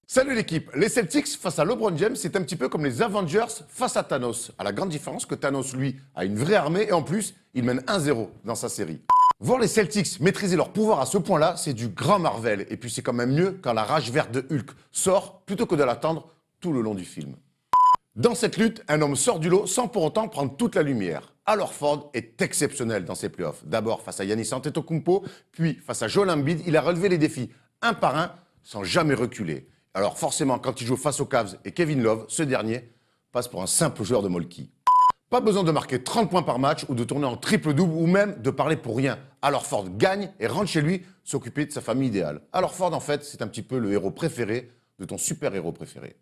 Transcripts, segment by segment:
Salut l'équipe, les Celtics face à LeBron James, c'est un petit peu comme les Avengers face à Thanos. À la grande différence que Thanos, lui, a une vraie armée et en plus, il mène 1-0 dans sa série. Voir les Celtics maîtriser leur pouvoir à ce point-là, c'est du grand Marvel. Et puis c'est quand même mieux quand la rage verte de Hulk sort plutôt que de l'attendre tout le long du film. Dans cette lutte, un homme sort du lot sans pour autant prendre toute la lumière. Al Horford est exceptionnel dans ses playoffs. D'abord face à Giannis Antetokounmpo, puis face à Joel Embiid, il a relevé les défis un par un sans jamais reculer. Alors forcément, quand il joue face aux Cavs et Kevin Love, ce dernier passe pour un simple joueur de molki. Pas besoin de marquer 30 points par match ou de tourner en triple-double ou même de parler pour rien. Al Horford gagne et rentre chez lui s'occuper de sa famille idéale. Al Horford, en fait, c'est un petit peu le héros préféré de ton super-héros préféré.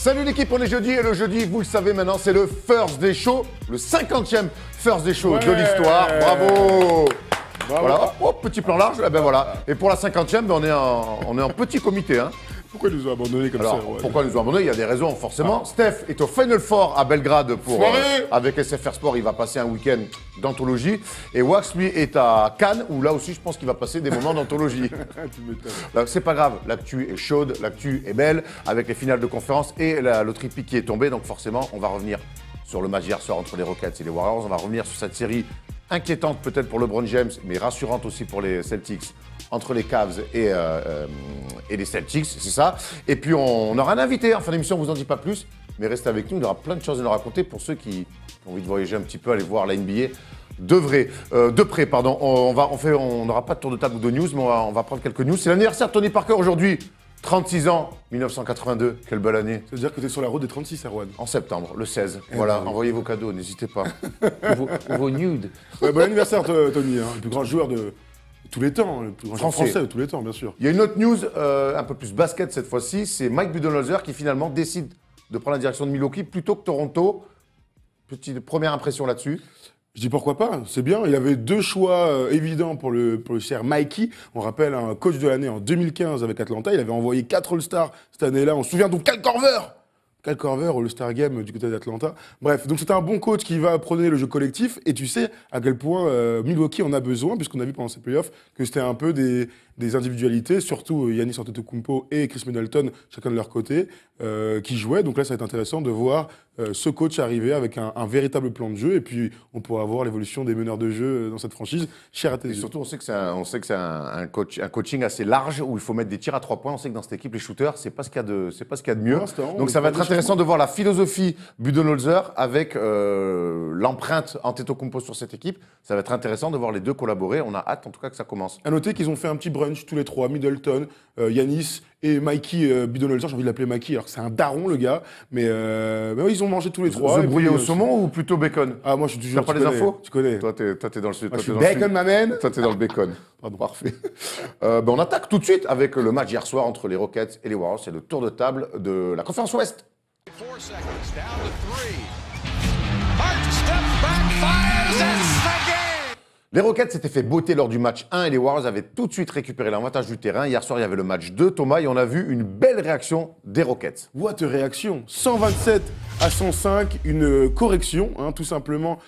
Salut l'équipe, on est jeudi et le jeudi, vous le savez maintenant, c'est le First Day Show, le 50e First Day Show de l'histoire. Bravo! Voilà, oh, petit plan large, ben voilà. Et pour la 50e, ben on est en petit comité. Hein. Pourquoi ils nous ont abandonnés comme ça Pourquoi ils nous ont abandonnés? Il y a des raisons, forcément. Steph est au Final Four à Belgrade pour avec SFR Sport. Il va passer un week-end d'anthologie. Et Wax, lui, est à Cannes, où là aussi, je pense qu'il va passer des moments d'anthologie. C'est pas grave, l'actu est chaude, l'actu est belle, avec les finales de conférence et le triptyque qui est tombé. Donc forcément, on va revenir sur le match hier soir entre les Rockets et les Warriors. On va revenir sur cette série inquiétante peut-être pour LeBron James, mais rassurante aussi pour les Celtics, entre les Cavs et les Celtics, c'est ça. Et puis on aura un invité en fin d'émission, on ne vous en dit pas plus, mais restez avec nous, il y aura plein de choses à nous raconter pour ceux qui ont envie de voyager un petit peu, aller voir la NBA de près, pardon. On n'aura pas de tour de table ou de news, mais on va prendre quelques news. C'est l'anniversaire de Tony Parker aujourd'hui. 36 ans, 1982, quelle belle année. Ça veut dire que tu es sur la route des 36, Erwan. En septembre, le 16. Voilà, envoyez vos cadeaux, n'hésitez pas. vos nudes. Ouais, bon anniversaire, Tony, hein, le plus grand joueur de tous les temps, le plus grand joueur français de tous les temps, bien sûr. Il y a une autre news, un peu plus basket cette fois-ci, c'est Mike Budenholzer qui finalement décide de prendre la direction de Milwaukee plutôt que Toronto. Petite première impression là-dessus. Je dis pourquoi pas, c'est bien. Il avait deux choix évidents pour le cher Mikey. On rappelle un coach de l'année en 2015 avec Atlanta. Il avait envoyé 4 All-Stars cette année-là. On se souvient donc Kyle Korver au All-Star Game du côté d'Atlanta. Bref, donc c'est un bon coach qui va prôner le jeu collectif. Et tu sais à quel point Milwaukee en a besoin, puisqu'on a vu pendant ces playoffs que c'était un peu des individualités, surtout Giannis Antetokounmpo et Chris Middleton, chacun de leur côté, qui jouaient. Donc là, ça va être intéressant de voir ce coach arriver avec un véritable plan de jeu. Et puis, on pourra voir l'évolution des meneurs de jeu dans cette franchise, chère à tes yeux. Et surtout, on sait que c'est un coaching assez large où il faut mettre des tirs à 3 points. On sait que dans cette équipe, les shooters, c'est pas ce qu'il y a de mieux. Donc ça va être intéressant de voir la philosophie Budenholzer avec l'empreinte Antetokounmpo sur cette équipe. Ça va être intéressant de voir les deux collaborer. On a hâte, en tout cas, que ça commence. À noter qu'ils ont fait un petit brunch tous les trois, Middleton, Giannis et Mikey Budenholzer. J'ai envie de l'appeler Mikey, alors que c'est un daron, le gars. Mais oui, ils ont mangé tous les trois. The brouillé au saumon ou plutôt bacon? Ah, moi, je suis toujours. T'as pas les infos? Tu connais. Toi, t'es dans le sud. Moi, je suis bacon, ma man. Toi, t'es dans le bacon. Pardon. Parfait. On attaque tout de suite avec le match hier soir entre les Rockets et les Warriors. C'est le tour de table de la conférence Ouest. 4 seconds, down to 3. Hart steps back, fires, it's the game! Les Rockets s'étaient fait botter lors du match 1 et les Warriors avaient tout de suite récupéré l'avantage du terrain. Hier soir, il y avait le match 2, Thomas, et on a vu une belle réaction des Rockets. What réaction, 127 à 105, une correction, hein, tout simplement,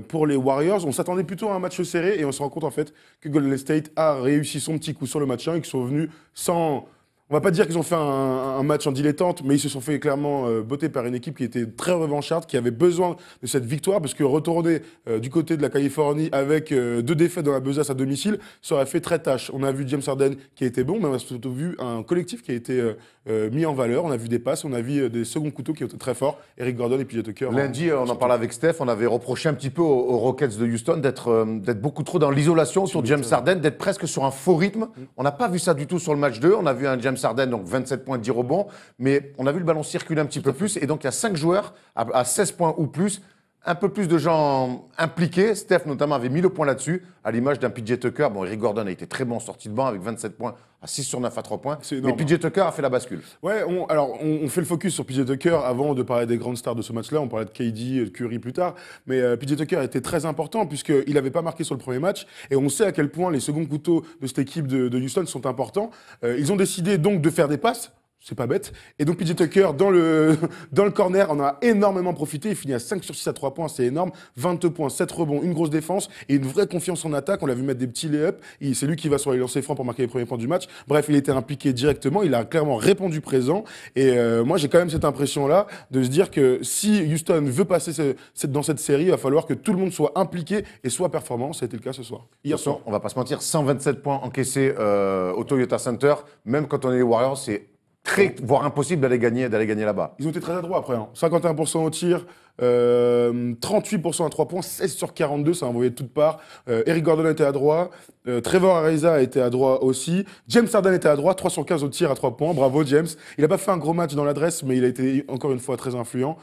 pour les Warriors. On s'attendait plutôt à un match serré et on se rend compte en fait que Golden State a réussi son petit coup sur le match 1 et qu'ils sont venus sans... On va pas dire qu'ils ont fait un match en dilettante, mais ils se sont fait clairement botter par une équipe qui était très revancharde, qui avait besoin de cette victoire, parce que retourner du côté de la Californie avec 2 défaites dans la besace à domicile, ça aurait fait très tâche. On a vu James Harden qui a été bon, mais on a surtout vu un collectif qui a été mis en valeur. On a vu des passes, on a vu des seconds couteaux qui étaient très forts. Eric Gordon et PJ Tucker. Lundi, on en parlait avec Steph, on avait reproché un petit peu aux Rockets de Houston d'être beaucoup trop dans l'isolation sur James Harden, d'être presque sur un faux rythme. On n'a pas vu ça du tout sur le match 2. On a vu un James Harden, donc 27 points, 10 rebonds, mais on a vu le ballon circuler un petit peu plus, et donc il y a 5 joueurs à 16 points ou plus, un peu plus de gens impliqués. Steph notamment avait mis le point là-dessus, à l'image d'un PJ Tucker. Bon, Eric Gordon a été très bon en sortie de banc avec 27 points à 6 sur 9 à 3 points. C'est Mais énorme. PJ Tucker a fait la bascule. Ouais, on fait le focus sur PJ Tucker avant de parler des grandes stars de ce match-là. On parlait de KD et de Curry plus tard. Mais PJ Tucker était très important puisqu'il n'avait pas marqué sur le premier match. Et on sait à quel point les seconds couteaux de cette équipe de Houston sont importants. Ils ont décidé donc de faire des passes. C'est pas bête. Et donc PJ Tucker, dans le corner, on a énormément profité. Il finit à 5 sur 6 à 3 points, c'est énorme. 22 points, 7 rebonds, une grosse défense et une vraie confiance en attaque. On l'a vu mettre des petits lay-ups. C'est lui qui va sur les lancers francs pour marquer les premiers points du match. Bref, il était impliqué directement. Il a clairement répondu présent. Et moi, j'ai quand même cette impression-là de se dire que si Houston veut passer dans cette série, il va falloir que tout le monde soit impliqué et soit performant. Ça a été le cas ce soir. Hier soir. On va pas se mentir, 127 points encaissés au Toyota Center. Même quand on est les Warriors, c'est voire impossible d'aller gagner là-bas. Ils ont été très adroits après. 51% au tir, 38% à 3 points, 16 sur 42, ça a envoyé de toutes parts. Eric Gordon était adroit, Trevor Ariza a été adroit aussi. James Harden était adroit, 3 sur 15 au tir à 3 points. Bravo James. Il n'a pas fait un gros match dans l'adresse, mais il a été encore une fois très influent.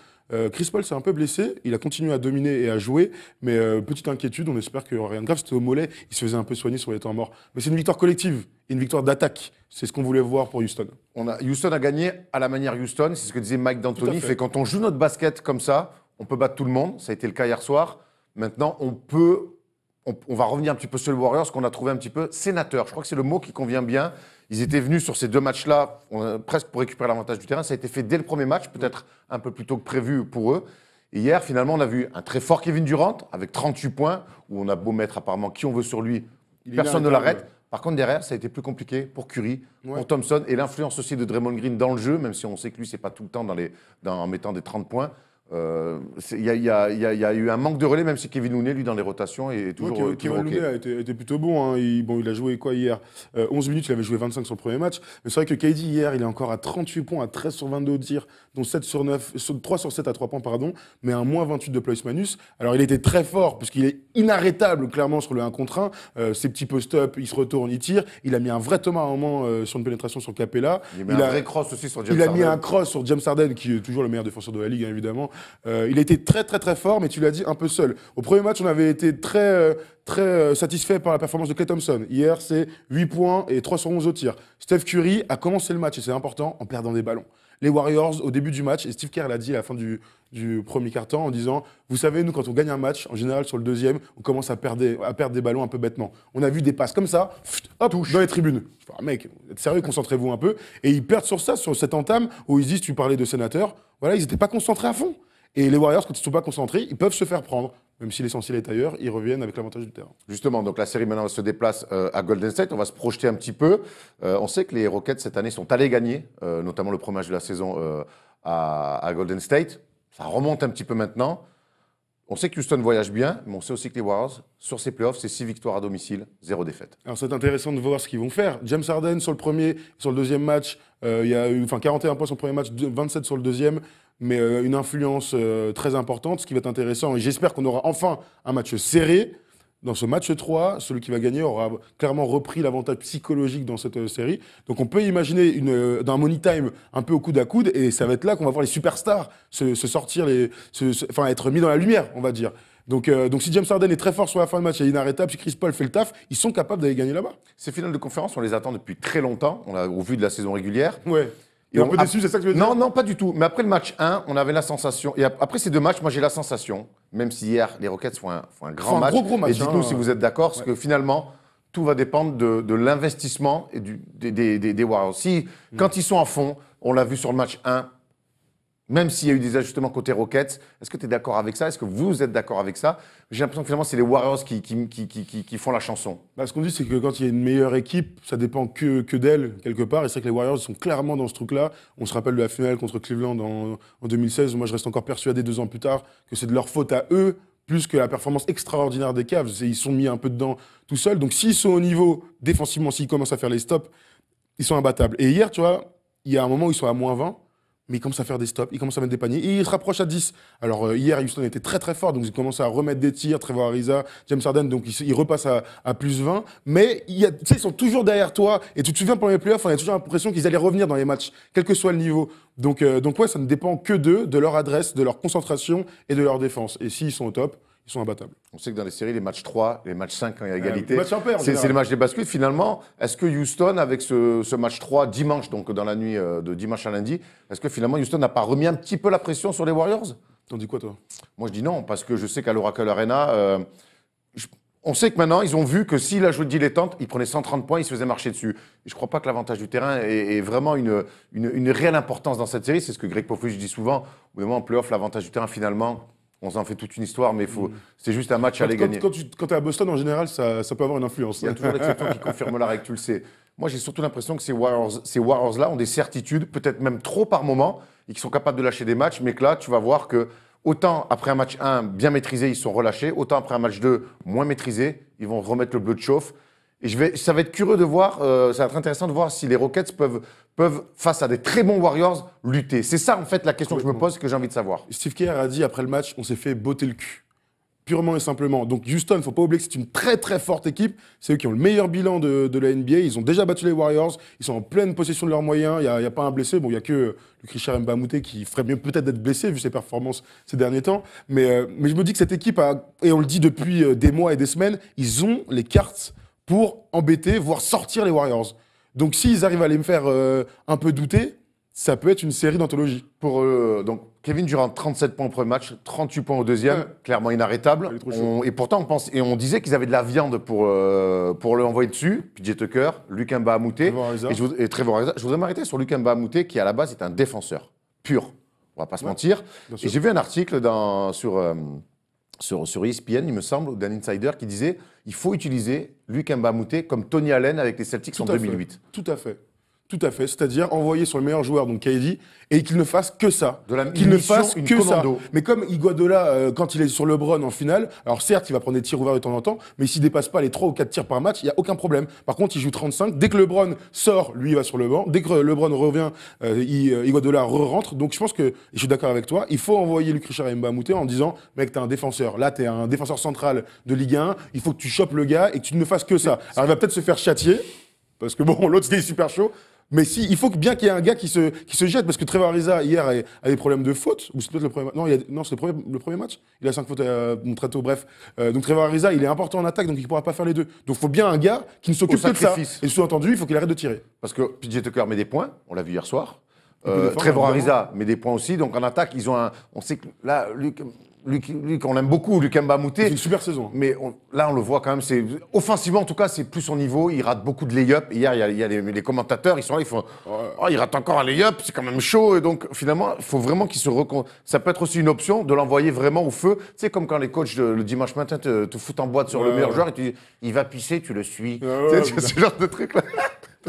Chris Paul s'est un peu blessé, il a continué à dominer et à jouer, mais petite inquiétude, on espère que rien de grave, c'était au mollet, il se faisait un peu soigner sur les temps morts. Mais c'est une victoire collective, une victoire d'attaque, c'est ce qu'on voulait voir pour Houston. Houston a gagné à la manière Houston, c'est ce que disait Mike D'Antoni, fait quand on joue notre basket comme ça, on peut battre tout le monde, ça a été le cas hier soir, maintenant on va revenir un petit peu sur les Warriors, qu'on a trouvé un petit peu sénateur, je crois que c'est le mot qui convient bien. Ils étaient venus sur ces deux matchs-là, presque pour récupérer l'avantage du terrain. Ça a été fait dès le premier match, peut-être un peu plus tôt que prévu pour eux. Et hier, finalement, on a vu un très fort Kevin Durant, avec 38 points, où on a beau mettre apparemment qui on veut sur lui, personne ne l'arrête. Par contre, derrière, ça a été plus compliqué pour Curry, pour Thompson, et l'influence aussi de Draymond Green dans le jeu, même si on sait que lui, c'est pas tout le temps en mettant des 30 points. Il y a eu un manque de relais, même si Kevin Looney, lui, dans les rotations, est toujours Kevin OK. Looney a été plutôt bon. Hein. Il a joué quoi hier 11 minutes, il avait joué 25 sur le premier match. Mais c'est vrai que KD, hier, il est encore à 38 points, à 13 sur 22 au tir, dont 7 sur 9, 3 sur 7 à 3 points, pardon, mais un moins 28 de plus-manus. Alors, il était très fort, puisqu'il est inarrêtable, clairement, sur le 1 contre 1. Ses petits post-up, il se retourne, il tire. Il a mis un vrai Thomas à un moment sur une pénétration sur Capella. Il a mis un vrai cross aussi sur James Il a Harden. mis un cross sur James Harden, qui est toujours le meilleur défenseur de la Ligue, hein, évidemment. Il a été très, très, très fort, mais tu l'as dit, un peu seul. Au premier match, on avait été très satisfait par la performance de Klay Thompson. Hier, c'est 8 points et 3 sur 11 au tir. Steph Curry a commencé le match, et c'est important, en perdant des ballons. Les Warriors, au début du match, et Steve Kerr l'a dit à la fin du premier quart-temps, en disant « Vous savez, nous, quand on gagne un match, en général, sur le deuxième, on commence à perdre des ballons un peu bêtement. On a vu des passes comme ça, hop, dans les tribunes. » Je dis, mec, êtes sérieux, concentrez-vous un peu. Et ils perdent sur ça, sur cette entame, où ils disent « Tu parlais de sénateur. » Voilà, ils n'étaient pas concentrés à fond. Et les Warriors, quand ils ne sont pas concentrés, ils peuvent se faire prendre. Même si l'essentiel est ailleurs, ils reviennent avec l'avantage du terrain. Justement, donc la série maintenant se déplace à Golden State. On va se projeter un petit peu. On sait que les Rockets, cette année, sont allés gagner, notamment le premier match de la saison à Golden State. Ça remonte un petit peu maintenant. On sait que Houston voyage bien, mais on sait aussi que les Warriors, sur ces playoffs, c'est 6 victoires à domicile, 0 défaite. Alors c'est intéressant de voir ce qu'ils vont faire. James Harden sur le premier, sur le deuxième match, il y a eu 41 points sur le premier match, 27 sur le deuxième, mais une influence très importante, ce qui va être intéressant. Et j'espère qu'on aura enfin un match serré. Dans ce match 3, celui qui va gagner aura clairement repris l'avantage psychologique dans cette série. Donc on peut imaginer d'un money time un peu au coude à coude, et ça va être là qu'on va voir les superstars se sortir, être mis dans la lumière, on va dire. Donc si James Harden est très fort sur la fin de match et inarrêtable, si Chris Paul fait le taf, ils sont capables d'aller gagner là-bas. Ces finales de conférence, on les attend depuis très longtemps, au vu de la saison régulière. Ouais. Et un peu déçu, c'est ça que tu veux dire ? Non, pas du tout. Mais après le match 1, on avait la sensation. Et après ces deux matchs, moi j'ai la sensation, même si hier les Rockets font un grand match. Gros match. Et dites-nous si vous êtes d'accord, parce que finalement, tout va dépendre de l'investissement et des Warriors. Quand ils sont à fond, on l'a vu sur le match 1, même s'il y a eu des ajustements côté Rockets, est-ce que tu es d'accord avec ça ? Est-ce que vous êtes d'accord avec ça ? J'ai l'impression que finalement, c'est les Warriors qui font la chanson. Ce qu'on dit, c'est que quand il y a une meilleure équipe, ça dépend que d'elle, quelque part. Et c'est vrai que les Warriors sont clairement dans ce truc-là. On se rappelle de la finale contre Cleveland en 2016. Moi, je reste encore persuadé 2 ans plus tard que c'est de leur faute à eux, plus que la performance extraordinaire des Cavs. Ils sont mis un peu dedans tout seuls. Donc, s'ils sont au niveau défensivement, s'ils commencent à faire les stops, ils sont imbattables. Et hier, tu vois, il y a un moment où ils sont à moins 20. Mais ils commencent à faire des stops, ils commencent à mettre des paniers, et ils se rapprochent à 10. Alors hier, Houston était très très fort, donc ils commencent à remettre des tirs, Trevor Ariza, James Harden, donc ils repassent à plus 20. Mais ils sont toujours derrière toi, et tu te souviens pendant les playoffs, on a toujours l'impression qu'ils allaient revenir dans les matchs, quel que soit le niveau. Donc ouais, ça ne dépend que d'eux, de leur adresse, de leur concentration et de leur défense. Et s'ils sont au top, ils sont imbattables. On sait que dans les séries, les matchs 3, les matchs 5, quand il y a égalité, les matchs impairs, en c'est général. le match des bascules. Finalement, est-ce que Houston, avec ce match 3 dimanche, donc dans la nuit de dimanche à lundi, est-ce que finalement Houston n'a pas remis un petit peu la pression sur les Warriors? T'en dis quoi, toi? Moi, je dis non, parce que je sais qu'à l'Oracle Arena, on sait que maintenant, ils ont vu que s'il a joué dilettante, il prenait 130 points, il se faisait marcher dessus. Et je ne crois pas que l'avantage du terrain est vraiment une réelle importance dans cette série. C'est ce que Greg Popovich dit souvent. Au bout d'un moment, en playoff, l'avantage du terrain, finalement, on s'en fait toute une histoire, mais c'est juste un match à aller gagner. Quand tu es à Boston, en général, ça peut avoir une influence. Il y a toujours l'exception qui confirme la règle, tu le sais. Moi, j'ai surtout l'impression que ces Warriors-là ont des certitudes, peut-être même trop par moment, et qui sont capables de lâcher des matchs, mais que là, tu vas voir que autant après un match 1 bien maîtrisé, ils sont relâchés, autant après un match 2 moins maîtrisé, ils vont remettre le bleu de chauffe. Et ça va être curieux de voir, ça va être intéressant de voir si les Rockets peuvent, face à des très bons Warriors, lutter. C'est ça, en fait, la question que je me pose et que j'ai envie de savoir. Steve Kerr a dit après le match, on s'est fait botter le cul. Purement et simplement. Donc Houston, il ne faut pas oublier que c'est une très très forte équipe. C'est eux qui ont le meilleur bilan de la NBA. Ils ont déjà battu les Warriors. Ils sont en pleine possession de leurs moyens. Il n'y a pas un blessé. Bon, il n'y a que le Richard Mbamute qui ferait mieux peut-être d'être blessé vu ses performances ces derniers temps. Mais je me dis que cette équipe, et on le dit depuis des mois et des semaines, ils ont les cartes pour embêter, voire sortir les Warriors. Donc s'ils arrivent à les me faire un peu douter, ça peut être une série d'anthologie. Pour donc Kevin Durant, 37 points au premier match, 38 points au deuxième, Ouais. clairement inarrêtable. Il est trop chaud. Et pourtant, on disait qu'ils avaient de la viande pour le envoyer dessus. PJ Tucker, Luc Mbamute Trevor Ariza. et Trevor Ariza. Je voudrais m'arrêter sur Luc Mbamute qui, à la base, est un défenseur pur. On va pas se mentir. bien sûr. Et j'ai vu un article sur ESPN, il me semble, d'un insider qui disait il faut utiliser Luc Mbamute comme Tony Allen avec les Celtics en 2008. Tout à fait. Tout à fait. C'est-à-dire envoyer sur le meilleur joueur, donc KD, et qu'il ne fasse que ça. Qu'il ne fasse que ça. Mais comme Iguodala, quand il est sur LeBron en finale, alors certes, il va prendre des tirs ouverts de temps en temps, mais s'il dépasse pas les 3 ou 4 tirs par match, il n'y a aucun problème. Par contre, il joue 35. Dès que LeBron sort, lui, il va sur le banc. Dès que LeBron revient, Iguodala re-rentre. Donc je pense que, et je suis d'accord avec toi, il faut envoyer Luc Richard Mbamute en disant, mec, t'es un défenseur. Là, t'es un défenseur central de Ligue 1. Il faut que tu chopes le gars et que tu ne fasses que ça. Alors il va peut-être se faire châtier, parce que bon, l'autre, c'était super chaud. Mais il faut bien qu'il y ait un gars qui se jette, parce que Trevor Ariza, hier, a des problèmes de faute, ou c'est peut-être le premier match. Non, c'est le premier match. Il a 5 fautes très tôt, bref. Donc Trevor Ariza, il est important en attaque, donc il ne pourra pas faire les deux. Donc il faut bien un gars qui ne s'occupe que de ça. sacrifice. Et sous-entendu, il faut qu'il arrête de tirer. Parce que PJ Tucker met des points, on l'a vu hier soir. peut défendre, Trevor évidemment. Ariza met des points aussi. Donc en attaque, ils ont on sait que là, Luc, on l'aime beaucoup, Luc Mbamute. C'est une super saison. Mais là, on le voit quand même. Offensivement, en tout cas, c'est plus son niveau. Il rate beaucoup de lay-up. Hier, il y a les commentateurs, ils sont là, ils font oh, il rate encore un lay-up, c'est quand même chaud. Et donc, finalement, il faut vraiment qu'il se Ça peut être aussi une option de l'envoyer vraiment au feu. Tu sais, comme quand les coachs le dimanche matin te foutent en boîte sur le meilleur joueur et tu dis il va pisser, tu le suis. Ouais, Tu sais, ce genre de truc-là.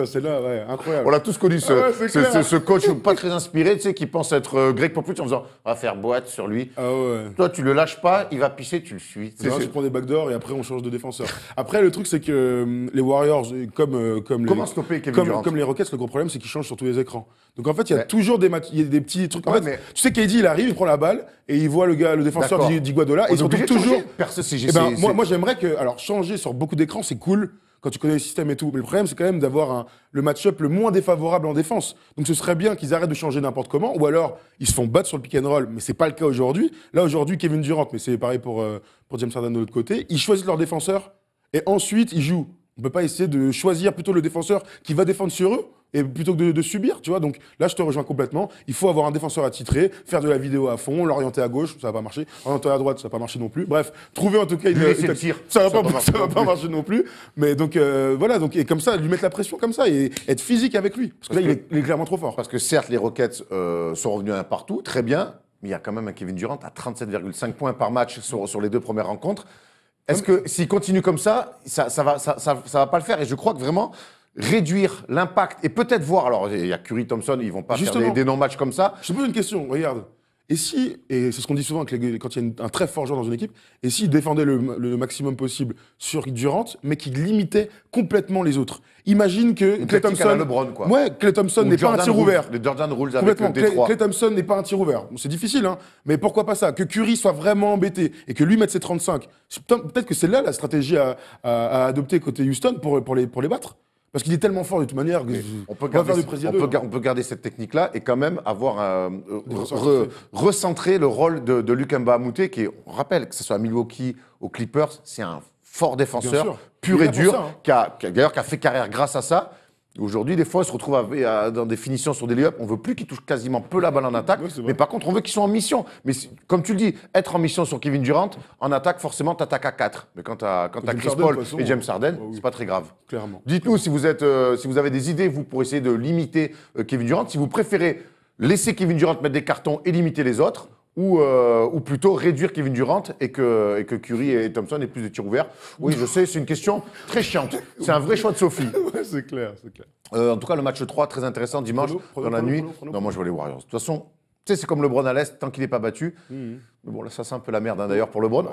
C'est là, ouais, incroyable. On l'a tous connu, c'est clair. ce coach pas très inspiré, tu sais, qui pense être Greg Popovich en faisant on va faire boîte sur lui. Ah ouais. Toi, tu le lâches pas, il va pisser, tu le suis. Tu prends des backdoors et après on change de défenseur. Après, le truc, c'est que les Warriors, Comment stopper Kevin Durant comme les Rockets, le gros problème, c'est qu'ils changent sur tous les écrans. Donc en fait, il y a toujours des petits trucs. En Ouais, fait, mais- tu sais, KD, il arrive, il prend la balle et il voit le défenseur D'accord. d'Iguodala et il se retrouve toujours. Eh ben, Moi, moi j'aimerais que. Alors, changer sur beaucoup d'écrans, c'est cool quand tu connais le système et tout. Mais le problème, c'est quand même d'avoir le match-up le moins défavorable en défense. Donc ce serait bien qu'ils arrêtent de changer n'importe comment, ou alors ils se font battre sur le pick and roll, mais c'est pas le cas aujourd'hui. Là, aujourd'hui, Kevin Durant, mais c'est pareil pour James Harden de l'autre côté, ils choisissent leur défenseur et ensuite ils jouent. On peut pas essayer de choisir plutôt le défenseur qui va défendre sur eux et plutôt que de subir, tu vois. Donc là, je te rejoins complètement. Il faut avoir un défenseur attitré, faire de la vidéo à fond, l'orienter à gauche, ça va pas marcher. L'orienter à droite, ça va pas marcher non plus. Bref, trouver en tout cas Lui laisser le tir, ça va ça pas marcher non plus. Mais donc voilà, donc et comme ça, lui mettre la pression comme ça et être physique avec lui, parce que là, il est clairement trop fort. Parce que certes, les Rockets sont revenus un partout, très bien, mais il y a quand même un Kevin Durant à 37,5 points par match sur les 2 premières rencontres. Est-ce que s'il continue comme ça va pas le faire? Et je crois que vraiment réduire l'impact et peut-être voir. Alors, il y a Curry, Thompson, ils vont pas faire Justement. des non-matchs comme ça. Je te pose une question, regarde. Et c'est ce qu'on dit souvent quand il y a un très fort joueur dans une équipe, et s'il défendait le maximum possible sur Durant, mais qu'il limitait complètement les autres. Imagine que Klay tactique à la Thompson. LeBron, quoi. Ouais, Klay Thompson Ou n'est pas un Jordan tir Rules, ouvert. Les Jordan Rules avec Complètement. Détroit. Klay Thompson n'est pas un tir ouvert. Bon, c'est difficile, hein. Mais pourquoi pas ça? Que Curry soit vraiment embêté et que lui mette ses 35. Peut-être que c'est là la stratégie à adopter côté Houston pour les battre. Parce qu'il est tellement fort de toute manière que On peut, va garder, faire du président. on peut garder cette technique-là et quand même avoir Recentrer. recentrer le rôle de Luc Mbamute, qui est, on rappelle, que ce soit à Milwaukee, aux Clippers, c'est un fort Bien sûr. défenseur, pur Il est et là pour dur, ça, hein. d'ailleurs qui a fait carrière grâce à ça. Aujourd'hui, des fois, il se retrouve dans des finitions sur des lay-ups. On veut plus qu'il touche quasiment peu la balle en attaque. Ouais, c'est vrai. Mais par contre, on veut qu'ils soient en mission. Mais comme tu le dis, être en mission sur Kevin Durant, en attaque, forcément, tu attaques à 4. Mais quand tu as James Chris Harden, Paul de toute façon, et James Harden, oui. c'est pas très grave. Clairement. Dites-nous si vous avez des idées, vous, pour essayer de limiter Kevin Durant. Si vous préférez laisser Kevin Durant mettre des cartons et limiter les autres, ou plutôt réduire Kevin Durant et que Curry et Thompson aient plus de tirs ouverts. Oui, je sais, c'est une question très chiante. C'est un vrai choix de Sophie. Ouais, c'est clair, c'est clair. En tout cas, le match 3, très intéressant, dimanche, Prono, dans la prono, nuit. prono. Non, moi, je vois les Warriors. De toute façon, tu sais, c'est comme LeBron à l'Est, tant qu'il n'est pas battu. Mais bon, là, ça, c'est un peu la merde, hein, d'ailleurs, pour LeBron.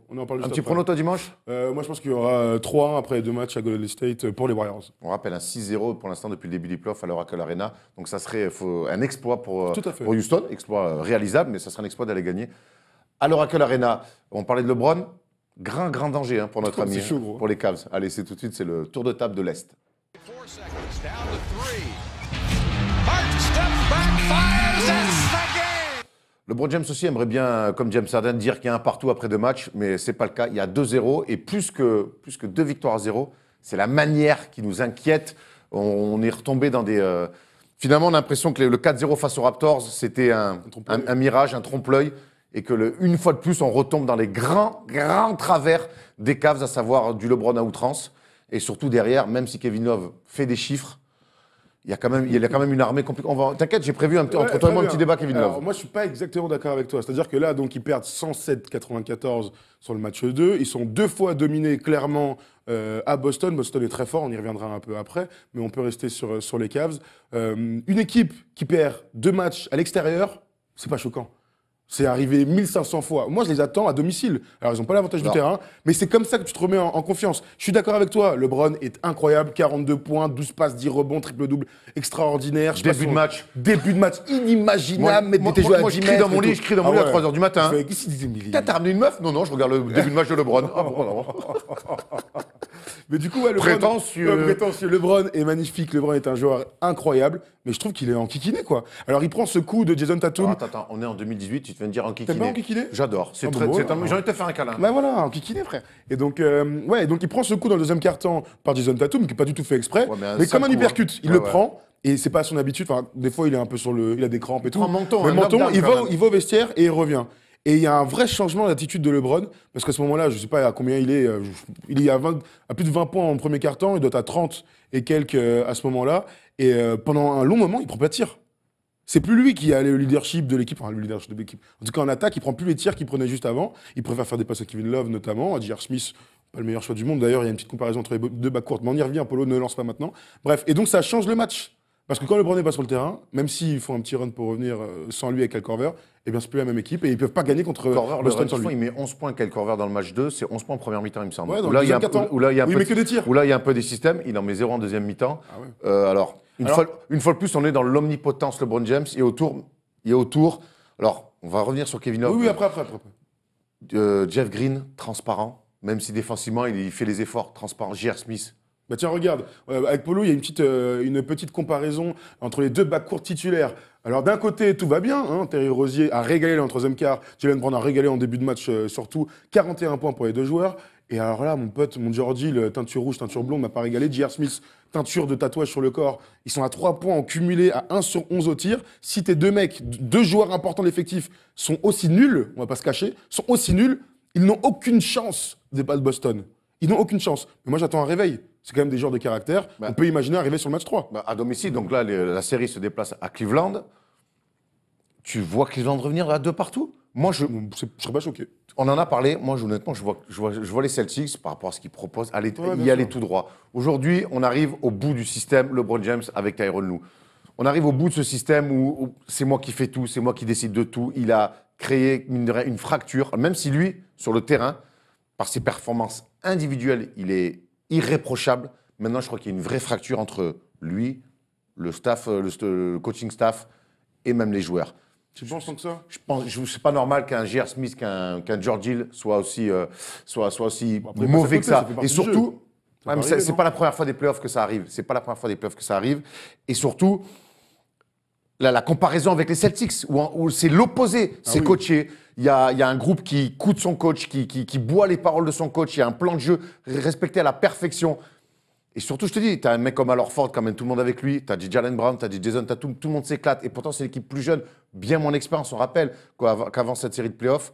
On en parle Un juste petit après. prono, toi, dimanche? Moi, je pense qu'il y aura 3-1 après 2 matchs à Golden State pour les Warriors. On rappelle un 6-0 pour l'instant depuis le début des playoffs à l'Oracle Arena. Donc, ça serait un exploit pour Tout à fait. Houston. Exploit réalisable, mais ça serait un exploit d'aller gagner. À l'Oracle Arena, on parlait de LeBron. Grand danger hein, pour notre ami, C'est chaud, gros. pour les Cavs. Allez, c'est tout de suite, c'est le tour de table de l'Est. 4 seconds, down to 3. Hart steps back, fires, that's the game! LeBron James aussi aimerait bien, comme James Harden, dire qu'il y a un partout après 2 matchs, mais ce n'est pas le cas. Il y a 2-0 et plus que 2 victoires à 0. C'est la manière qui nous inquiète. On est retombé dans des... Finalement, on a l'impression que le 4-0 face aux Raptors, c'était un mirage, un trompe-l'œil, et que une fois de plus, on retombe dans les grands travers des Cavs, à savoir du LeBron à outrance. Et surtout derrière, même si Kevin Love fait des chiffres, il y a quand même une armée compliquée. T'inquiète, j'ai prévu entre toi et moi un petit débat, Kevin Love. Alors, moi, je suis pas exactement d'accord avec toi. C'est-à-dire que là, donc, ils perdent 107-94 sur le match 2. Ils sont 2 fois dominés clairement à Boston. Boston est très fort, on y reviendra un peu après, mais on peut rester sur les Cavs. Une équipe qui perd 2 matchs à l'extérieur, c'est pas choquant. C'est arrivé 1500 fois. Moi, je les attends à domicile. Alors, ils n'ont pas l'avantage du terrain, mais c'est comme ça que tu te remets en confiance. Je suis d'accord avec toi. LeBron est incroyable. 42 points, 12 passes, 10 rebonds, triple-double, extraordinaire. Début de match. Début de match inimaginable. Mettre des joueurs à 10 je mètres. crie dans mon lit, je crie dans mon lit à 3h du matin. Qu'est-ce qu'il disait, Millie T'as ramené une meuf? Non, je regarde le début de match de LeBron. Ah, bon, non. Mais du coup, ouais, LeBron, prétentieux. LeBron est magnifique. LeBron est un joueur incroyable, mais je trouve qu'il est enquiquiné, quoi. Alors, il prend ce coup de Jason Tatum. Alors, attends, on est en 2018, tu te viens de dire enquiquiné. T'aimes pas enquiquiné? J'adore. Ah, bon, voilà. J'ai envie de te faire un câlin. Ben voilà, enquiquiné, frère. Et donc, donc il prend ce coup dans le deuxième quart-temps par Jason Tatum, qui n'est pas du tout fait exprès. Ouais, mais comme un coup, hypercute, il ouais, le ouais. prend. Et c'est pas à son habitude. Enfin, des fois, il est un peu il a des crampes et tout. prend un menton, Mais un menton, knockdown, il quand va, même. il va au vestiaire et il revient. Et il y a un vrai changement d'attitude de LeBron, parce qu'à ce moment-là, je sais pas à combien il est, il est à plus de 20 points en premier quart-temps, il doit être à 30 et quelques à ce moment-là. Et pendant un long moment, il prend pas de tir. C'est plus lui qui a le leadership de l'équipe, enfin le leadership de l'équipe. En tout cas, en attaque, il prend plus les tirs qu'il prenait juste avant. Il préfère faire des passes à Kevin Love notamment, à J.R. Smith, pas le meilleur choix du monde. D'ailleurs, il y a une petite comparaison entre les deux backcourts, mais on y revient. Polo ne lance pas maintenant. Bref, et donc ça change le match. Parce que quand LeBron n'est pas sur le terrain, même s'ils font un petit run pour revenir sans lui avec Kyle Korver, eh bien c'est plus la même équipe et ils peuvent pas gagner contre Korver, Boston sans lui. il met 11 points Kyle Korver dans le match 2, c'est 11 points en première mi-temps, il me semble. Ouais, dans Où le là, il y a deuxième quart-temps. où là, il y a un Oui, peu mais que des tirs. Où là, il y a un peu des systèmes, il en met 0 en deuxième mi-temps. Ah ouais. Alors, une fois de plus, on est dans l'omnipotence LeBron James et autour. Alors, on va revenir sur Kevin Love. Oui, après. Jeff Green, transparent, même si défensivement, il fait les efforts, transparent. J.R. Smith. Bah tiens, regarde, avec Polo, il y a une petite comparaison entre les deux backcourts titulaires. Alors d'un côté, tout va bien, hein, Terry Rozier a régalé en troisième quart, Jalen Brown a régalé en début de match surtout, 41 points pour les deux joueurs. Et alors là, mon pote, mon Jordi, le teinture rouge, teinture blonde, n'a pas régalé. J.R. Smith, teinture de tatouage sur le corps. Ils sont à 3 points en cumulé, à 1 sur 11 au tir. Si tes deux mecs, deux joueurs importants de l'effectif, sont aussi nuls, on va pas se cacher, sont aussi nuls, ils n'ont aucune chance des pas de Boston. Ils n'ont aucune chance. Mais moi, j'attends un réveil. C'est quand même des joueurs de caractère. On peut imaginer arriver sur le match 3. À domicile, donc là, la série se déplace à Cleveland. Tu vois Cleveland revenir à 2 partout? Moi, je serais pas choqué. On en a parlé. Moi, honnêtement, je vois les Celtics par rapport à ce qu'ils proposent, y aller tout droit. Aujourd'hui, on arrive au bout du système LeBron James avec Tyronn Lue. On arrive au bout de ce système où c'est moi qui fais tout, c'est moi qui décide de tout. Il a créé une fracture, même si lui, sur le terrain, par ses performances individuelles, il est irréprochable. Maintenant, je crois qu'il y a une vraie fracture entre lui, le staff, le coaching staff et même les joueurs. Tu penses tant que ça? Je pense, c'est pas normal qu'un J.R. Smith, qu'un George Hill soit aussi Après, mauvais que ça ça. fait partie Et du surtout, Ouais, mais c'est pas la première fois des playoffs que ça arrive. C'est pas la première fois des playoffs que ça arrive. Et surtout, la comparaison avec les Celtics, où c'est l'opposé. C'est oui. coaché. Il y a un groupe qui écoute son coach, qui boit les paroles de son coach. Il y a un plan de jeu respecté à la perfection. Et surtout, je te dis, tu as un mec comme Al Horford qui emmène tout le monde avec lui. Tu as dit Jalen Brown, tu as dit Jason Tatum. Tout le monde s'éclate. Et pourtant, c'est l'équipe plus jeune, bien moins d'expérience. On rappelle qu'avant cette série de playoffs,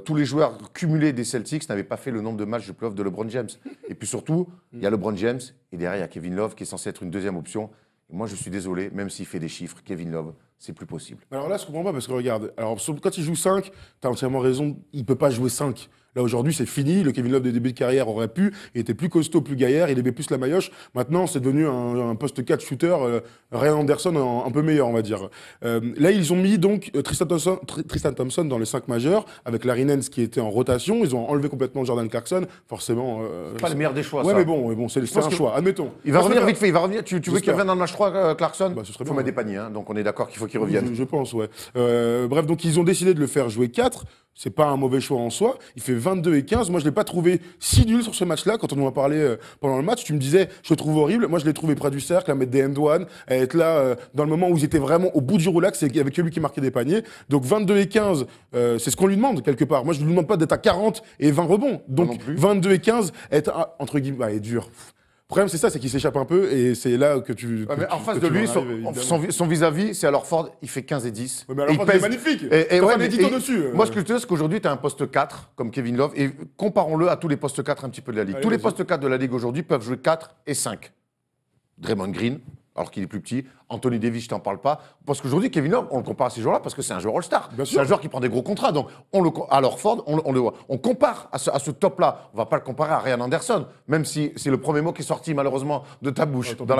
tous les joueurs cumulés des Celtics n'avaient pas fait le nombre de matchs de playoffs de LeBron James. Et puis surtout, il y a LeBron James. Et derrière, il y a Kevin Love qui est censé être une deuxième option. Et moi, je suis désolé, même s'il fait des chiffres, Kevin Love, c'est plus possible. Alors là, je comprends pas parce que regarde, alors, quand il joue 5, tu as entièrement raison, il peut pas jouer 5. Là, aujourd'hui, c'est fini. Le Kevin Love des débuts de carrière aurait pu. Il était plus costaud, plus gaillard. Il aimait plus la maillotche. Maintenant, c'est devenu un poste 4 shooter. Ryan Anderson, un peu meilleur, on va dire. Là, ils ont mis donc Tristan Thompson dans les 5 majeurs, avec Larry Nance qui était en rotation. Ils ont enlevé complètement Jordan Clarkson. Forcément. C'est pas le meilleur des choix, ouais, ça. mais bon, c'est un choix. Admettons. Il va revenir vite fait. Il va revenir. Tu veux qu'il revienne dans le match 3, Clarkson? Bah, ce serait Il faut bien, mettre des paniers. Hein, donc, on est d'accord qu'il faut qu'il revienne. Je pense, ouais. Bref, donc ils ont décidé de le faire jouer 4. C'est pas un mauvais choix en soi. Il fait 22 et 15. Moi, je l'ai pas trouvé si nul sur ce match-là. Quand on en a parlé pendant le match, tu me disais, je le trouve horrible. Moi, je l'ai trouvé près du cercle, à mettre des end-one, à être là dans le moment où ils étaient vraiment au bout du roulax, et avec lui qui marquait des paniers. Donc 22 et 15, c'est ce qu'on lui demande quelque part. Moi, je lui demande pas d'être à 40 et 20 rebonds. Donc 22 et 15, être entre guillemets, est dur. Le problème, c'est ça, c'est qu'il s'échappe un peu et c'est là que tu. Ouais, mais en face de lui, son vis-à-vis, c'est Al Horford, il fait 15 et 10. Ouais, mais Al Horford, il est magnifique. Et ouais, mais dessus. Moi, ce que je te dis, c'est qu'aujourd'hui, tu as un poste 4 comme Kevin Love et comparons-le à tous les postes 4 un petit peu de la Ligue. Allez, tous les postes 4 de la Ligue aujourd'hui peuvent jouer 4 et 5. Draymond Green, alors qu'il est plus petit. Anthony Davis, je t'en parle pas. Parce qu'aujourd'hui, Kevin Love, on le compare à ces joueurs-là parce que c'est un joueur All-Star. C'est un joueur qui prend des gros contrats. Donc, à Horford, on le voit. On compare à ce top-là. On va pas le comparer à Ryan Anderson, même si c'est le premier mot qui est sorti malheureusement de ta bouche dans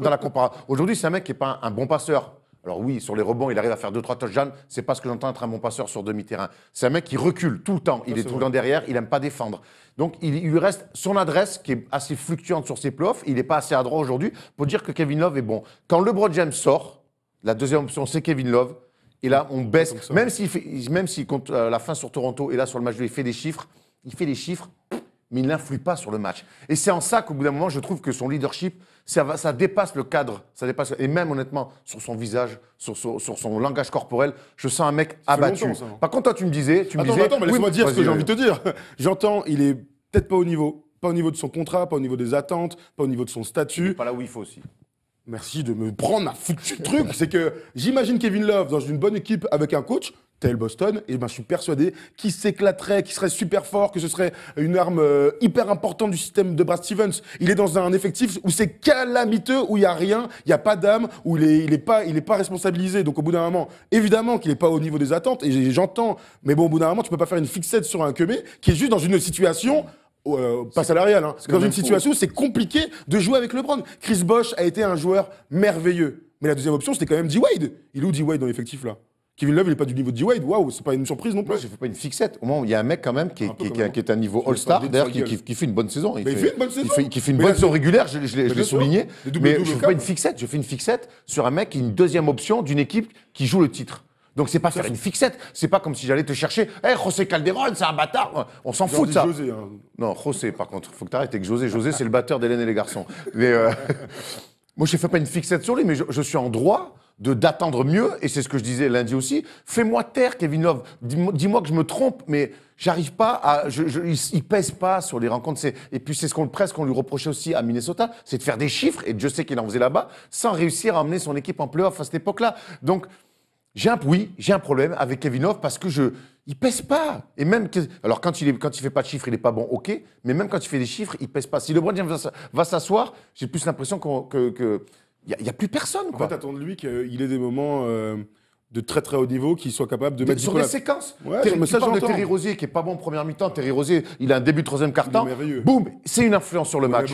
la comparaison. Aujourd'hui, c'est un mec qui n'est pas un bon passeur. Alors oui, sur les rebonds, il arrive à faire 2-3 touchdowns. C'est pas ce que j'entends être un bon passeur sur demi-terrain. C'est un mec qui recule tout le temps. Il est tout le temps derrière. Il n'aime pas défendre. Donc, il lui reste son adresse qui est assez fluctuante sur ses playoffs. Il n'est pas assez adroit aujourd'hui pour dire que Kevin Love est bon. Quand LeBron James sort, la deuxième option, c'est Kevin Love. Et là, on baisse. Même s'il compte la fin sur Toronto, et là, sur le match, il fait des chiffres. Mais il n'influe pas sur le match. Et c'est en ça qu'au bout d'un moment, je trouve que son leadership, ça dépasse le cadre. Et même, honnêtement, sur son visage, sur son langage corporel, je sens un mec abattu. Par contre, toi, tu me disais... Attends, mais laisse-moi dire ce que j'ai envie de te dire. J'entends, il est peut-être pas au niveau. Pas au niveau de son contrat, pas au niveau des attentes, pas au niveau de son statut. Pas là où il faut aussi. Merci de me prendre ma foutue truc. C'est que j'imagine Kevin Love dans une bonne équipe avec un coach, tel Boston, et ben je suis persuadé qu'il s'éclaterait, qu'il serait super fort, que ce serait une arme hyper importante du système de Brad Stevens. Il est dans un effectif où c'est calamiteux, où il n'y a rien, il n'y a pas d'âme, où il est pas responsabilisé. Donc au bout d'un moment, évidemment qu'il n'est pas au niveau des attentes, et j'entends, mais bon, au bout d'un moment, tu peux pas faire une fixette sur un Kemé qui est juste dans une situation... pas salarial, hein. Dans une situation où c'est compliqué de jouer avec LeBron. Chris Bosh a été un joueur merveilleux. Mais la deuxième option, c'était quand même D-Wade. Il est où D-Wade dans l'effectif là? Kevin Love, il n'est pas du niveau de D-Wade. Waouh, c'est pas une surprise non plus. Moi, je ne fais pas une fixette. Au moment où il y a un mec quand même qui est un niveau All-Star, d'ailleurs, qui fait une bonne saison. Il fait une bonne saison. Qui fait une bonne saison régulière, je l'ai souligné. Mais je ne fais pas une fixette. Je fais une fixette sur un mec qui est une deuxième option d'une équipe qui joue le titre. Donc, c'est pas faire une fixette. C'est pas comme si j'allais te chercher. Hey, José Calderon, c'est un bâtard. On s'en fout de ça. José, hein. Non, José, par contre. Faut que tu arrêtes avec José. José, c'est le batteur d'Hélène et les garçons. Mais moi, je ne fais pas une fixette sur lui, mais je suis en droit d'attendre mieux. Et c'est ce que je disais lundi aussi. Fais-moi taire, Kevin Love. Dis-moi que je me trompe, mais j'arrive pas à. Il pèse pas sur les rencontres. Et puis, c'est presque qu'on lui reprochait aussi à Minnesota, c'est de faire des chiffres. Et Dieu sait qu'il en faisait là-bas, sans réussir à emmener son équipe en playoff à cette époque-là. Donc, j'ai un problème avec Kevin Love parce que il pèse pas. Et même alors quand il fait pas de chiffres, il est pas bon, ok. Mais même quand il fait des chiffres, il pèse pas. Si LeBron James va s'asseoir, j'ai plus l'impression qu'il y a plus personne. En fait, t'attends de lui qu'il ait des moments de très très haut niveau, qu'il soit capable de mettre sur des séquences. Ouais, tu parles de Terry Rozier qui est pas bon en première mi-temps. Terry Rozier, il a un début de troisième quart-temps. Boum, c'est une influence sur le match.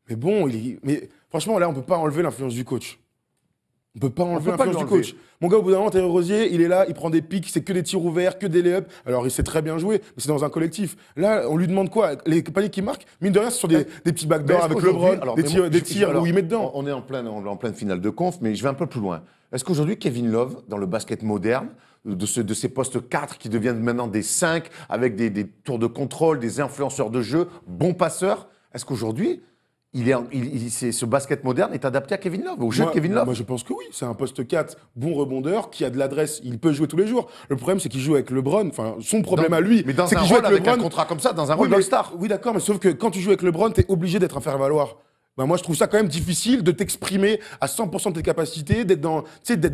Mais bon, mais franchement là, on peut pas enlever l'influence du coach. On peut pas enlever l'influence du coach. Mon gars, au bout d'un moment, Terry Rozier, il est là, il prend des pics, c'est que des tirs ouverts, que des lay-ups. Alors, il sait très bien jouer, mais c'est dans un collectif. Là, on lui demande quoi? Les paniers qui marquent, mine de rien, ce sont des petits backdoors avec LeBron, des tirs où il met dedans. On est en pleine finale de conf, mais je vais un peu plus loin. Est-ce qu'aujourd'hui, Kevin Love, dans le basket moderne, de ces postes 4 qui deviennent maintenant des 5, avec des tours de contrôle, des influenceurs de jeu, bons passeurs, est-ce qu'aujourd'hui, ce basket moderne est adapté à Kevin Love, au jeu de Kevin Love? Moi, je pense que oui. C'est un poste 4, bon rebondeur, qui a de l'adresse. Il peut jouer tous les jours. Le problème, c'est qu'il joue avec LeBron. Enfin, son problème à lui, Mais dans c'est un qu'il joue rôle avec un LeBron. contrat comme ça, dans un Oui, rôle d'All-Star. Oui, d'accord, mais sauf que quand tu joues avec LeBron, t'es obligé d'être un faire-valoir. Ben moi, je trouve ça quand même difficile de t'exprimer à 100% de tes capacités, d'être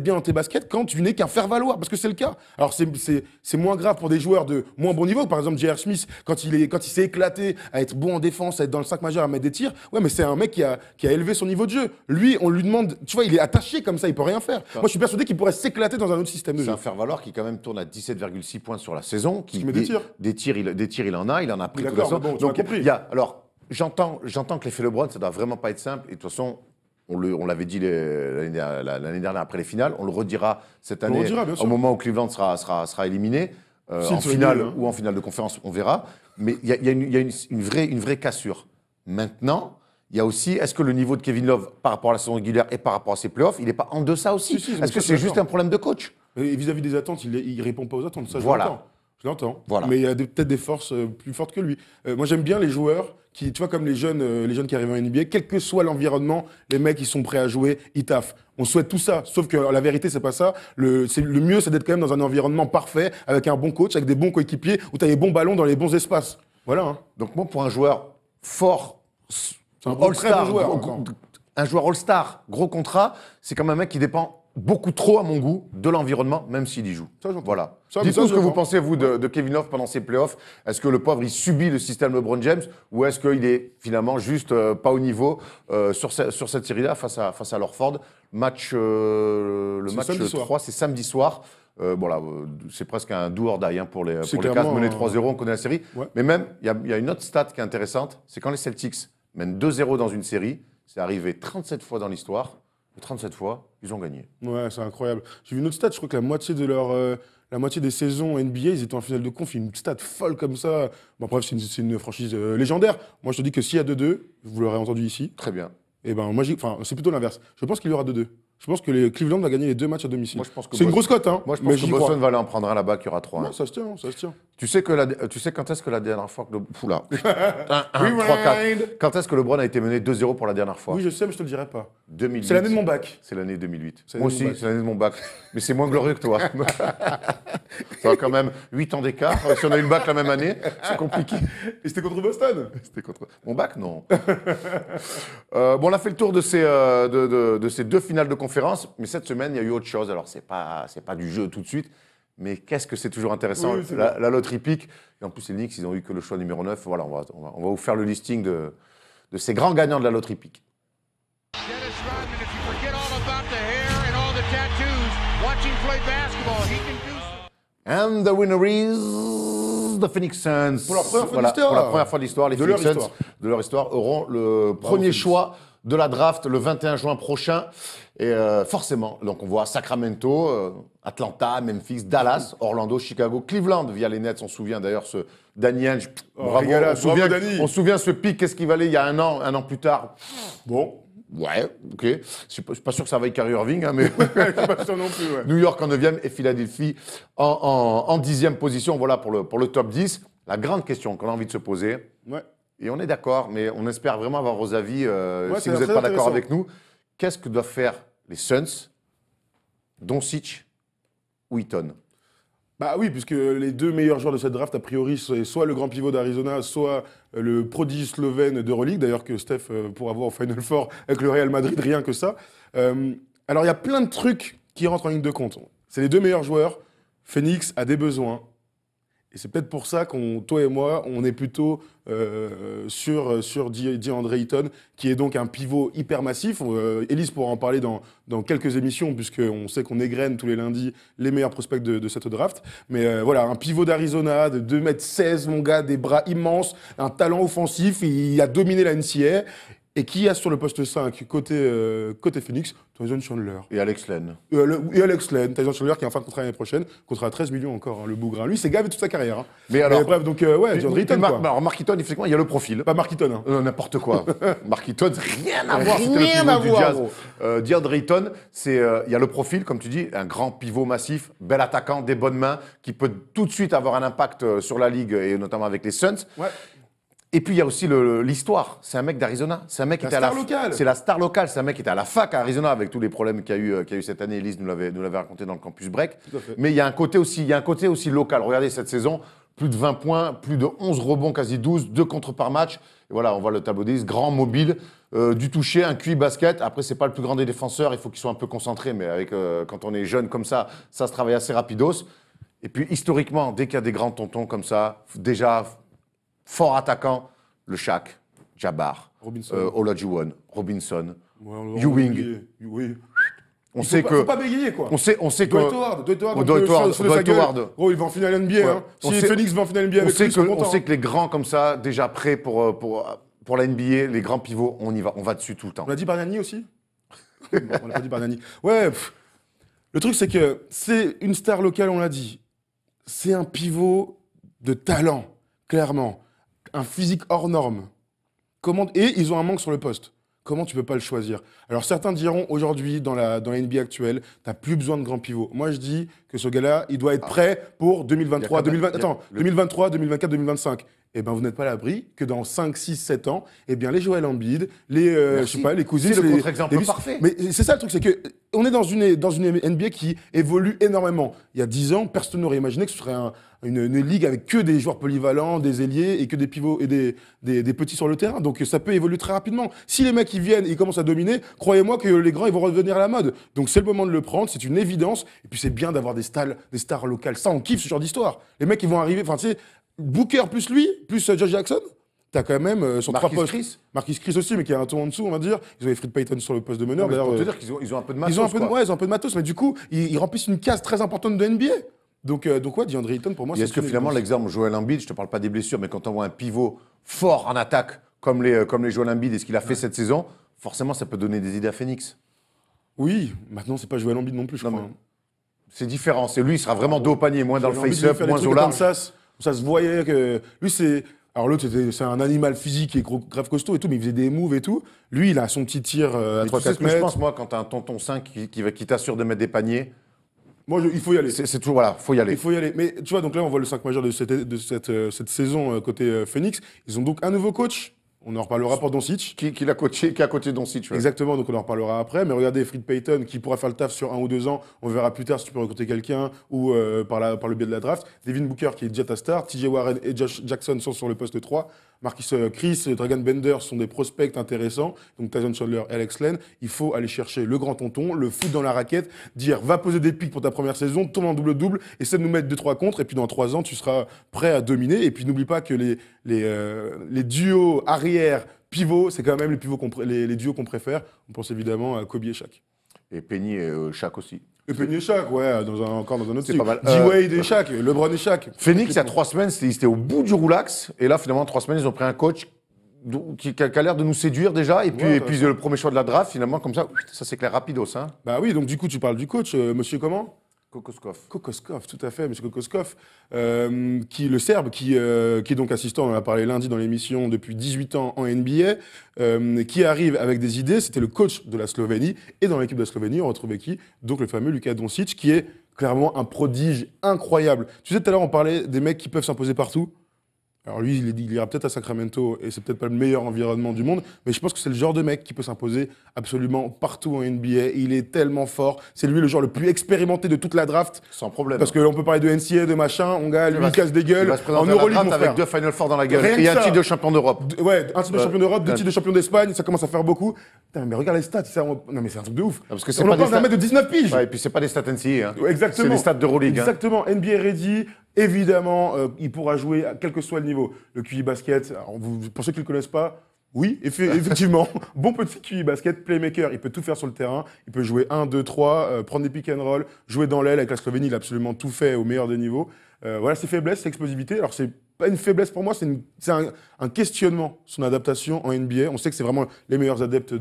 bien dans tes baskets quand tu n'es qu'un faire-valoir, parce que c'est le cas. Alors, c'est moins grave pour des joueurs de moins bon niveau, par exemple J.R. Smith, quand il s'est éclaté à être bon en défense, à être dans le 5 majeur, à mettre des tirs. Ouais, mais c'est un mec qui a élevé son niveau de jeu. Lui, on lui demande, tu vois, il est attaché comme ça, il peut rien faire. Moi, je suis persuadé qu'il pourrait s'éclater dans un autre système de C'est jeu. un faire-valoir qui quand même tourne à 17,6 points sur la saison. Qui met des tirs. Des tirs, il en a pris tout D'accord, ça. mais bon, tu m'as compris. Alors, j'entends que l'effet LeBron, ça doit vraiment pas être simple. Et de toute façon, on l'avait dit l'année dernière après les finales, on le redira cette année, bien sûr. au moment où Cleveland sera éliminé, S'il en se finale gagne, hein. ou en finale de conférence, on verra. Mais il y a une vraie cassure. Maintenant, il y a aussi, est-ce que le niveau de Kevin Love par rapport à la saison régulière et par rapport à ses playoffs, il n'est pas en deçà aussi? Si, Est-ce mais que ça, c'est je suis juste d'accord. un problème de coach? Et vis-à-vis des attentes, il répond pas aux attentes. Ça, Voilà. Je l'entends. Voilà. Mais il y a peut-être des forces plus fortes que lui. Moi, j'aime bien les joueurs qui, tu vois, comme les jeunes qui arrivent en NBA, quel que soit l'environnement, les mecs, ils sont prêts à jouer, ils taffent. On souhaite tout ça. Sauf que la vérité, c'est pas ça. Le mieux, c'est d'être quand même dans un environnement parfait, avec un bon coach, avec des bons coéquipiers, où tu as les bons ballons dans les bons espaces. Voilà. Hein. Donc moi, pour un joueur fort, C'est un très bon joueur. encore. un joueur All-Star, gros contrat, c'est comme un mec qui dépend beaucoup trop, à mon goût, de l'environnement, même s'il y joue. Ça, j'entends. Voilà. Ça, Dites-nous ce que vous j'entends. pensez, vous, de Kevin Love pendant ses playoffs. Est-ce que le pauvre, il subit le système LeBron James ou est-ce qu'il est finalement juste pas au niveau sur cette série-là face à l'Orford? Le match samedi soir. 3, c'est samedi soir. C'est presque un do or die, hein, pour les C'est Cavs clairement menés 3-0, on connaît la série. Ouais. Mais même, il y a une autre stat qui est intéressante, c'est quand les Celtics mènent 2-0 dans une série, c'est arrivé 37 fois dans l'histoire, et 37 fois, ils ont gagné. Ouais, c'est incroyable. J'ai vu une autre stat, je crois que la moitié des saisons NBA, ils étaient en finale de conf. Une stat folle comme ça. Bon, bref, c'est une franchise légendaire. Moi, je te dis que s'il y a 2-2, vous l'aurez entendu ici, Très bien. et ben moi, c'est plutôt l'inverse. Je pense qu'il y aura 2-2. Je pense que les Cleveland va gagner les 2 matchs à domicile. Moi, je pense que C'est une grosse cote, hein. Moi, je mais pense que j'y Boston crois. va aller en prendre un là-bas, qu'il y aura 3-1. Ouais, ça se tient, ça se tient. Tu sais quand est-ce que la dernière fois que Oula. 1, Rewind. 3, 4. Quand est-ce que LeBron a été mené 2-0 pour la dernière fois? Oui, je sais, mais je te le dirai pas. 2008. C'est l'année de mon bac. C'est l'année 2008. C'est Moi l'année de mon aussi, bac. c'est l'année de mon bac. Mais c'est moins glorieux que toi. Ça a quand même 8 ans d'écart. Si on a eu le bac la même année, c'est compliqué. Et c'était contre Boston. C'était contre... Mon bac, non. On a fait le tour de ces 2 finales de conférence, mais cette semaine, il y a eu autre chose. Alors, c'est pas du jeu tout de suite, mais qu'est-ce que c'est toujours intéressant, Oui, c'est la loterie pique. Et en plus, les Knicks, ils ont eu que le choix numéro 9. Voilà, on va vous faire le listing de ces grands gagnants de la loterie pique. Dennis Rodman, if you forget all about the hair and all the tattoos, watch him play basketball. He can do some. And the winner is the Phoenix Suns. Pour la première fois de l'histoire. Pour la première fois de l'histoire, les De Phoenix leur Suns, histoire. de leur histoire, auront le premier Phoenix. choix de la draft le 21 juin prochain. Et forcément, donc on voit Sacramento, Atlanta, Memphis, Dallas, Orlando, Chicago, Cleveland via les Nets. On se souvient d'ailleurs ce Danny Ainge. Bravo, régalade, bravo, Danny. on se souvient ce pic, qu'est-ce qu'il valait il y a un an plus tard. Bon. Ouais, ok. Je suis pas sûr que ça vaille Kyrie Irving, hein, mais Je suis pas sûr non plus, ouais. New York en 9e et Philadelphie en 10e position. Voilà pour le top 10. La grande question qu'on a envie de se poser, Ouais. et on est d'accord, mais on espère vraiment avoir vos avis si c'est vous n'êtes très pas d'accord intéressant. avec nous. Qu'est-ce que doivent faire les Suns, Doncic ou Eaton? Bah oui, puisque les 2 meilleurs joueurs de cette draft, a priori, c'est soit le grand pivot d'Arizona, soit le prodige slovène d'Euroleague, d'ailleurs que Steph pourra voir au Final Four avec le Real Madrid, rien que ça. Alors il y a plein de trucs qui rentrent en ligne de compte. C'est les 2 meilleurs joueurs. Phoenix a des besoins. Et c'est peut-être pour ça toi et moi, on est plutôt sur DeAndre Ayton, qui est donc un pivot hyper massif. Elise pourra en parler dans quelques émissions, puisqu'on sait qu'on égrène tous les lundis les meilleurs prospects de cette draft. Mais voilà, un pivot d'Arizona de 2,16 m, mon gars, des bras immenses, un talent offensif, il a dominé la NCAA. Et qui a sur le poste 5, côté Phoenix, Tyson Chandler. Et Alex Len. Et Alex Len, Tyson Chandler qui est en fin de contrat l'année prochaine, contrat à 13 millions encore, hein, le bougrin. Lui, c'est gavé toute sa carrière. Hein. Mais alors, bref, donc ouais, DeAndre Ayton, quoi. Alors Mark Eaton, effectivement, il y a le profil. Pas Mark Eaton, hein. N'importe quoi. Mark Eaton, rien à voir. C'était le Rien pivot à du voir, Jazz. gros. DeAndre Ayton, il y a le profil, comme tu dis, un grand pivot massif, bel attaquant, des bonnes mains, qui peut tout de suite avoir un impact sur la ligue et notamment avec les Suns. Ouais. Et puis il y a aussi l'histoire. C'est un mec d'Arizona. C'est un mec qui La était à la star locale. C'est la star locale. C'est un mec qui était à la fac à Arizona avec tous les problèmes qu'il y a eu cette année. Elise nous l'avait raconté dans le campus break. Tout à fait. Mais il y a un côté aussi local. Regardez cette saison, plus de 20 points, plus de 11 rebonds, quasi 12, 2 contres par match. Et voilà, on voit le tableau des grand, mobile, du toucher, un QI basket. Après, c'est pas le plus grand des défenseurs. Il faut qu'il soit un peu concentré. Mais quand on est jeune comme ça se travaille assez rapidos. Et puis historiquement, dès qu'il y a des grands tontons comme ça, déjà fort attaquant. Le Shaq, Jabbar, Robinson. Olajuwon, Robinson, Ouais, on va Ewing. oublier. Oui. On sait que. Faut pas bégayer, quoi. On sait que. Dwight Howard, Dwight sur sa Howard. gueule. Gros, il va en finale NBA. Ouais. Hein. On Si sait- Phoenix va en finale NBA On avec sait lui, ils sont que, on contents, sait hein. que les grands comme ça, déjà prêts pour la NBA, les grands pivots, on y va, on va dessus tout le temps. On a dit Bargnani aussi. Bon, on n'a pas dit Bargnani. Ouais, le truc, c'est que c'est une star locale, on l'a dit. C'est un pivot de talent, clairement. Un physique hors norme. Et ils ont un manque sur le poste. Comment tu peux pas le choisir? Alors certains diront aujourd'hui, dans la NBA actuelle, tu n'as plus besoin de grands pivots. Moi, je dis que ce gars-là, il doit être prêt pour 2023, 2023, 2024, 2025. Eh bien, vous n'êtes pas à l'abri que dans 5, 6, 7 ans, eh bien, les Joel Embiid, je sais pas, les cousines... C'est le les contre-exemple Davis- parfait. Mais c'est ça le truc, c'est que on est dans une NBA qui évolue énormément. Il y a 10 ans, personne n'aurait imaginé que ce serait une ligue avec que des joueurs polyvalents, des ailiers et que des pivots et des petits sur le terrain. Donc ça peut évoluer très rapidement. Si les mecs ils viennent et ils commencent à dominer, croyez-moi que les grands ils vont revenir à la mode. Donc c'est le moment de le prendre, c'est une évidence. Et puis c'est bien d'avoir des stars locales. Ça on kiffe ce genre d'histoire. Les mecs ils vont arriver, enfin tu sais, Booker plus lui, plus Josh Jackson. T'as quand même sur Marquis 3 postes. Chris. Marquis Chris aussi, mais qui est un ton en dessous, on va dire. Ils ont Fred Payton sur le poste de meneur. Non, mais D'ailleurs, pour te dire qu'ils ont un peu de matos. ils ont un peu de, quoi. ouais, ils ont un peu de matos, mais du coup, ils remplissent une case très importante de NBA. Donc ouais, DeAndre Ayton, pour moi, Et est-ce que une finalement, évidence. l'exemple Joel Embiid, je te parle pas des blessures, mais quand on voit un pivot fort en attaque, comme les Joel Embiid et ce qu'il a fait cette saison, forcément, ça peut donner des idées à Phoenix. Oui, maintenant, c'est pas Joel Embiid non plus, je Non, crois. mais C'est différent. C'est lui, il sera vraiment dos au panier, moins dans le Joel Embiid, il face-up, fait des moins trucs au à large. Kansas, où ça se voyait que... Lui, c'est... Alors l'autre, c'est un animal physique et grave costaud et tout, mais il faisait des moves et tout. Lui, il a son petit tir à Mais tu sais 3-4 ce que je mètres. pense, moi, quand t'as un tonton 5 qui t'assure de mettre des paniers, Moi, il faut y aller. c'est toujours, voilà, faut y aller. Il faut y aller. Mais tu vois, donc là, on voit le 5 majeur de cette saison côté Phoenix. Ils ont donc un nouveau coach. On en reparlera pour Doncic. Qui l'a coaché, qui a coaché Doncic. Ouais. Exactement, donc on en reparlera après. Mais regardez, Fred Payton, qui pourra faire le taf sur 1 ou 2 ans. On verra plus tard si tu peux recruter quelqu'un ou par le biais de la draft. Devin Booker, qui est déjà ta star. TJ Warren et Josh Jackson sont sur le poste 3. Marcus Chris et Dragan Bender sont des prospects intéressants. Donc Tyson Chandler, Alex Len. Il faut aller chercher le grand tonton, le foutre dans la raquette, dire va poser des pics pour ta première saison, tourne en double-double, essaie de nous mettre 2-3 contre. Et puis dans 3 ans, tu seras prêt à dominer. Et puis n'oublie pas que les duos arrière pivot, c'est quand même les duos qu'on préfère. On pense évidemment à Kobe et Shaq. Et Penny et Shaq aussi. Et Penny et Shaq, ouais, encore dans un autre C'est truc. pas mal. D-Wade et Shaq, LeBron et Shaq. Phoenix, il y a 3 semaines, ils étaient au bout du roulax. Et là, finalement, 3 semaines, ils ont pris un coach qui a l'air de nous séduire déjà. Et puis, Ouais, et puis le premier choix de la draft, finalement, comme ça s'éclaire rapidos. Hein. Bah oui, donc du coup, tu parles du coach, monsieur comment? Kokoskov. Kokoskov, tout à fait, monsieur Kokoskov, le Serbe, qui est donc assistant, on en a parlé lundi dans l'émission, depuis 18 ans en NBA, qui arrive avec des idées. C'était le coach de la Slovénie. Et dans l'équipe de la Slovénie, on retrouvait qui? Donc le fameux Luka Doncic, qui est clairement un prodige incroyable. Tu sais, tout à l'heure, on parlait des mecs qui peuvent s'imposer partout. Alors lui, il ira peut-être à Sacramento et c'est peut-être pas le meilleur environnement du monde, mais je pense que c'est le genre de mec qui peut s'imposer absolument partout en NBA. Il est tellement fort. C'est lui le joueur le plus expérimenté de toute la draft. Sans problème. Parce qu'on peut parler de NCAA, de machin, on gars, lui, il casse des il gueules. va se En présenter à la Euroleague, draft mon avec frère. 2 Final Four dans la gueule. Rien que Et un ça. titre de champion d'Europe. Ouais, un titre de champion d'Europe, 2 Ouais. titres de champion d'Espagne, ça commence à faire beaucoup. Putain, mais regarde les stats, non mais c'est un truc de ouf. Parce que c'est on pas en parle des d'un mec de 19 piges. Ouais, et puis c'est pas des stats NCAA. Hein. Exactement. C'est des stats d'Euroleague. Hein. Exactement. NBA ready. Évidemment, il pourra jouer à quel que soit le niveau. Le QI basket, alors, pour ceux qui ne le connaissent pas, oui, effectivement. Bon petit QI basket, playmaker. Il peut tout faire sur le terrain. Il peut jouer 1, 2, 3, prendre des pick and roll, jouer dans l'aile. Avec la Slovénie, il a absolument tout fait au meilleur des niveaux. Voilà ses faiblesses, ses explosivité. Alors, c'est pas une faiblesse pour moi, c'est un questionnement, son adaptation en NBA. On sait que c'est vraiment les meilleurs adeptes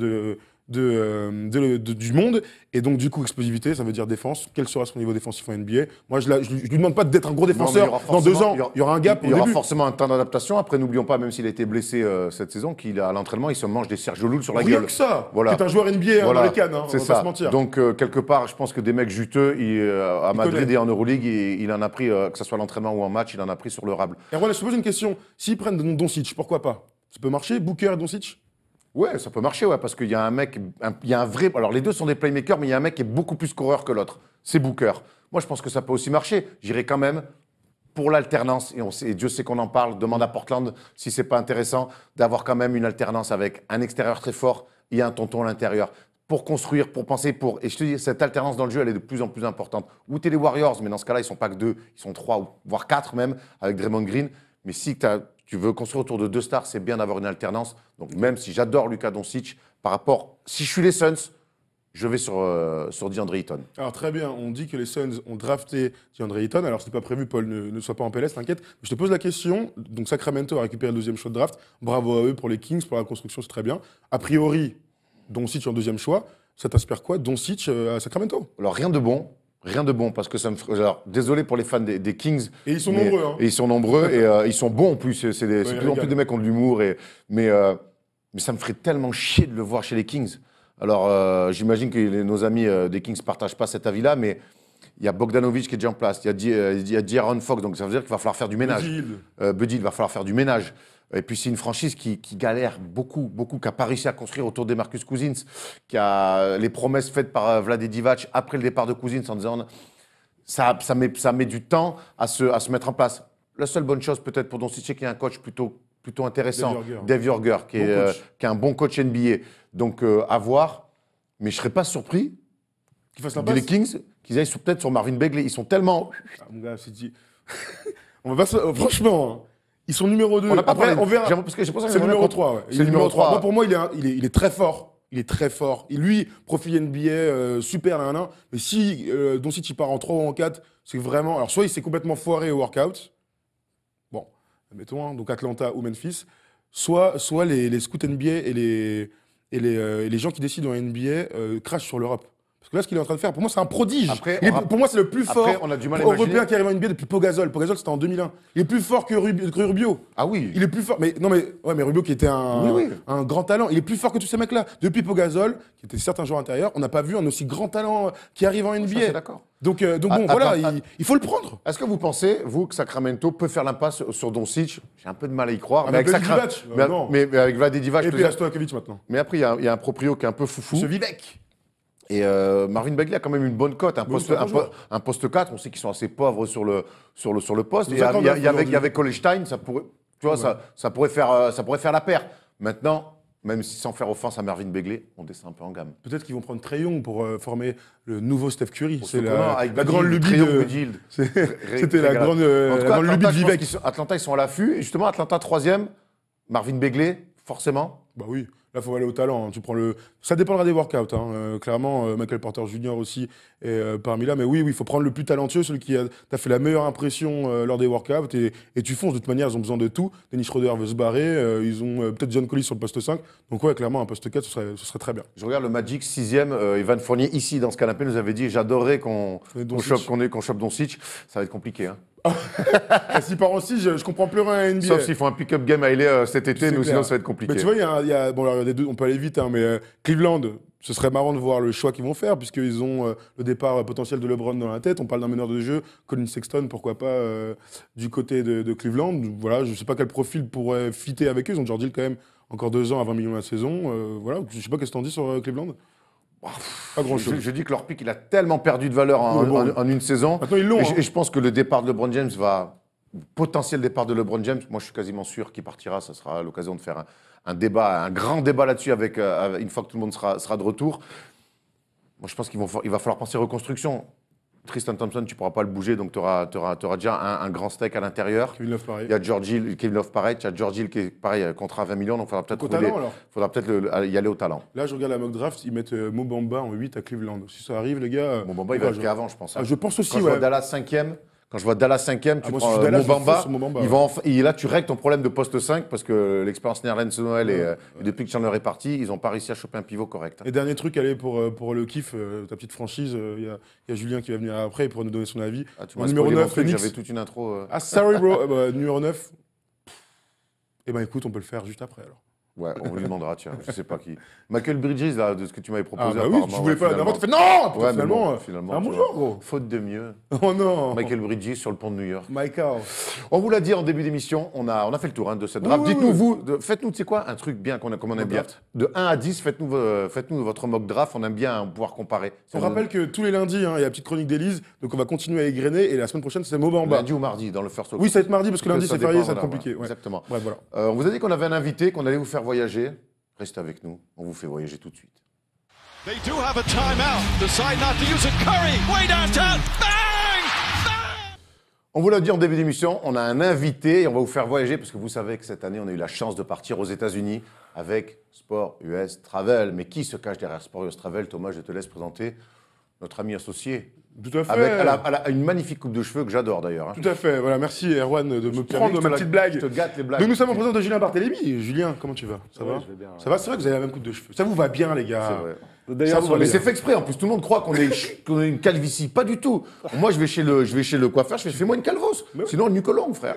du monde. Et donc, du coup, explosivité, ça veut dire défense. Quel sera son niveau défensif en NBA? Moi, je lui demande pas d'être un gros défenseur. Dans 2 ans, il y aura un gap. Il y aura forcément un temps d'adaptation. Après, n'oublions pas, même s'il a été blessé cette saison, qu'il à l'entraînement, il se mange des Sergio Llull sur la gueule. Rien que ça. Voilà. C'est un joueur NBA Voilà. dans les cannes, C'est on va ça. pas se mentir. Donc, quelque part, je pense que des mecs juteux, à Madrid connaît. et en Euroleague, il en a pris, que ce soit l'entraînement ou en match, il en a pris sur le rable. Et voilà, je te pose une question. S'ils prennent Doncic, pourquoi pas? Ça peut marcher, Booker et Doncic? Ouais, ça peut marcher, ouais, parce qu'il y a un mec, il y a un vrai. Alors, les deux sont des playmakers, mais il y a un mec qui est beaucoup plus scoreur que l'autre. C'est Booker. Moi, je pense que ça peut aussi marcher. J'irai quand même pour l'alternance, et Dieu sait qu'on en parle. Demande à Portland si c'est pas intéressant d'avoir quand même une alternance avec un extérieur très fort et un tonton à l'intérieur. Pour construire, pour penser, pour. Et je te dis, cette alternance dans le jeu, elle est de plus en plus importante. Ou t'es les Warriors, mais dans ce cas-là, ils sont pas que 2, ils sont 3, voire 4 même, avec Draymond Green. Mais si tu veux construire autour de 2 stars, c'est bien d'avoir une alternance. Donc même si j'adore Luka Doncic, par rapport, si je suis les Suns, je vais sur DeAndre Ayton. Alors très bien, on dit que les Suns ont drafté DeAndre Ayton. Alors c'est pas prévu, Paul, ne sois pas en PLS, t'inquiète. Je te pose la question. Donc Sacramento a récupéré le 2e choix de draft. Bravo à eux pour les Kings, pour la construction, c'est très bien. A priori, Doncic en 2e choix. Ça t'inspire quoi, Doncic à Sacramento? Alors rien de bon. Rien de bon, parce que ça me ferait. Alors, désolé pour les fans des Kings. Et ils sont nombreux. Hein. Et ils sont nombreux, et ils sont bons en plus. C'est de plus en plus des mecs qui ont de l'humour. Mais ça me ferait tellement chier de le voir chez les Kings. Alors, j'imagine que nos amis des Kings ne partagent pas cet avis-là, mais il y a Bogdanovic qui est déjà en place. Il y a De'Aaron Fox, donc ça veut dire qu'il va falloir faire du ménage. Buddy, il va falloir faire du ménage. Et puis, c'est une franchise qui galère beaucoup, qui n'a pas réussi à construire autour des Marcus Cousins, qui a les promesses faites par Vlade Divac après le départ de Cousins en disant ça met du temps à se mettre en place. La seule bonne chose, peut-être, pour Doncic, c'est qu'il y a un coach plutôt intéressant, Dave Joerger, qui est un bon coach NBA. Donc, à voir. Mais je ne serais pas surpris qu'ils fassent la les Kings, qu'ils aillent peut-être sur Marvin Bagley. Ils sont tellement. Ah, mon gars, c'est dit. On va pas franchement. Hein. Ils sont numéro 2. Après, on verra. C'est le numéro 3. Ouais. C'est le numéro 3. Moi, pour moi, il est très fort. Il est très fort. Et lui, profil NBA, super, là. Mais si Doncic il part en 3 ou en 4, c'est vraiment. Alors, soit il s'est complètement foiré au workout. Bon, admettons, hein, donc Atlanta ou Memphis. Soit les scouts NBA et les gens qui décident en NBA crachent sur l'Europe. Parce que là, ce qu'il est en train de faire, pour moi, c'est un prodige. Pour moi, c'est le plus fort européen qui arrive en NBA depuis Pau Gasol. Pau Gasol, c'était en 2001. Il est plus fort que Rubio. Ah oui. Il est plus fort. Mais Rubio qui était un grand talent, il est plus fort que tous ces mecs-là. Depuis Pau Gasol, qui était certains joueurs intérieurs, on n'a pas vu un aussi grand talent qui arrive en NBA. Ça, c'est d'accord. Donc bon, voilà, il faut le prendre. Est-ce que vous pensez, vous, que Sacramento peut faire l'impasse sur Doncic? J'ai un peu de mal à y croire. Avec avec Vlade Divac. Et puis Stojakovic maintenant. Mais après, il y a un proprio qui est un peu foufou. Ce Vivek. Et Marvin Bagley a quand même une bonne cote, un poste 4. On sait qu'ils sont assez pauvres sur le poste. Et avec Colestein, ça pourrait, tu vois, ça pourrait faire la paire. Maintenant, même si sans faire offense à Marvin Bagley, on descend un peu en gamme. Peut-être qu'ils vont prendre Trae Young pour former le nouveau Steph Curry. C'est la grande lubie de... C'était la grande lubie de Vivek. Atlanta, ils sont à l'affût. Et justement, Atlanta 3e, Marvin Bagley, forcément. Bah oui. Là, il faut aller au talent. Hein. Ça dépendra des workouts. Hein. Clairement, Michael Porter Jr. aussi est parmi là. Mais oui, il faut prendre le plus talentueux, celui qui t'a fait la meilleure impression lors des workouts. Et tu fonces. De toute manière, ils ont besoin de tout. Dennis Schroeder veut se barrer. Ils ont peut-être John Collins sur le poste 5. Donc ouais, clairement, un poste 4, ce serait très bien. Je regarde le Magic 6e. Evan Fournier, ici, dans ce canapé, nous avait dit « J'adorerais qu'on chope Doncic ». Ça va être compliqué. Hein. S'il part aussi, je comprends plus rien à NBA. Sauf s'ils font un pick-up game à LA cet été, nous, sinon ça va être compliqué. Mais tu vois, on peut aller vite, hein, mais Cleveland, ce serait marrant de voir le choix qu'ils vont faire, puisqu'ils ont le départ potentiel de LeBron dans la tête. On parle d'un meneur de jeu, Colin Sexton, pourquoi pas, du côté de Cleveland. Voilà, je ne sais pas quel profil pourrait fitter avec eux. Ils ont George Hill quand même encore 2 ans à 20 millions la saison. Voilà, je ne sais pas qu'est-ce que tu en dis sur Cleveland. Pas grand-chose. Je dis que leur pick, il a tellement perdu de valeur en une saison. Maintenant, ils l'ont. Et je pense que le départ de LeBron James potentiel départ de LeBron James, moi je suis quasiment sûr qu'il partira. Ça sera l'occasion de faire un grand débat là-dessus une fois que tout le monde sera de retour. Moi je pense qu'il va falloir penser reconstruction. Tristan Thompson, tu ne pourras pas le bouger, donc tu auras déjà un grand steak à l'intérieur. Kevin Love pareil. Il y a Kevin Love pareil. Tu as George Hill qui est pareil, contrat à 20 millions, donc il faudra peut-être y aller au talent. Là, je regarde la mock draft, ils mettent Mo Bamba en 8 à Cleveland. Si ça arrive, les gars. Mo Bamba, il va être avant, je pense. Je pense aussi, quand je vois Dallas 5e, Quand je vois Dallas 5e, tu moi, prends si je suis Dallas, je Mobamba, fonce sur Mobamba, ils vont et là, tu règles ton problème de poste 5 parce que l'expérience néerlandaise Noël et depuis que Chandler est parti, ils n'ont pas réussi à choper un pivot correct. Et dernier truc, allez, pour le kiff, ta petite franchise, il y a Julien qui va venir après, il pourra nous donner son avis. Ah, tu Mon m'as numéro spoilé mon 9, truc, Phoenix. j'avais toute une intro. Ah, sorry, bro. Numéro 9. Eh ben écoute, on peut le faire juste après, alors. Ouais, on lui demandera, tiens, je sais pas qui. Michael Bridges, là, de ce que tu m'avais proposé. Ah bah oui, apparemment, tu voulais ouais, pas la finalement. dernière fois, tu fais non. Ouais, mais finalement, bon, finalement, un tu bon vois. jour, gros. Faute de mieux. Oh non. Michael Bridges sur le pont de New York. Michael. On vous l'a dit en début d'émission, on a fait le tour de cette Oui, draft. oui, Dites-nous, oui. vous, faites-nous, tu sais quoi, un truc bien comme on aime bien. draft. De 1 à 10, faites-nous votre mock draft, on aime bien pouvoir comparer. On rappelle que tous les lundis, il y a la petite chronique d'Élise, donc on va continuer à égrener, et la semaine prochaine, c'est Mobamba. Lundi ou mardi, dans le first talk. Oui, ça va être mardi, parce que lundi, c'est férié, ça va être dépend, compliqué. voilà, Ouais. Exactement. Bref, voilà. On vous a dit qu'on avait un invité, qu'on allait vous faire voyager. Restez avec nous, on vous fait voyager tout de suite. They do have a timeout. Decide not to use it. Curry, way downtown. Bang! Bang! On vous l'a dit en début d'émission, on a un invité et on va vous faire voyager parce que vous savez que cette année, on a eu la chance de partir aux États-Unis avec Sport US Travel. Mais qui se cache derrière Sport US Travel? Thomas, je te laisse présenter notre ami associé. Tout à fait. Avec elle a une magnifique coupe de cheveux que j'adore d'ailleurs. Hein. Tout à fait. Voilà, merci Erwan de me Tu as prendre vu que ma je te petite la- blague. je te gâte les blagues. Donc nous sommes en présence de Julien Barthélémy. Julien, comment tu vas? Ça va? je vais bien, ouais. Ça va, c'est vrai que vous avez la même coupe de cheveux. Ça vous va bien, les gars. C'est vrai. D'ailleurs, Ça, sur vous Mais les- c'est fait exprès, en plus tout le monde croit qu'on est une calvitie. Pas du tout. Moi je vais chez le coiffeur, je fais fais-moi une calvose. Sinon une colombe, frère.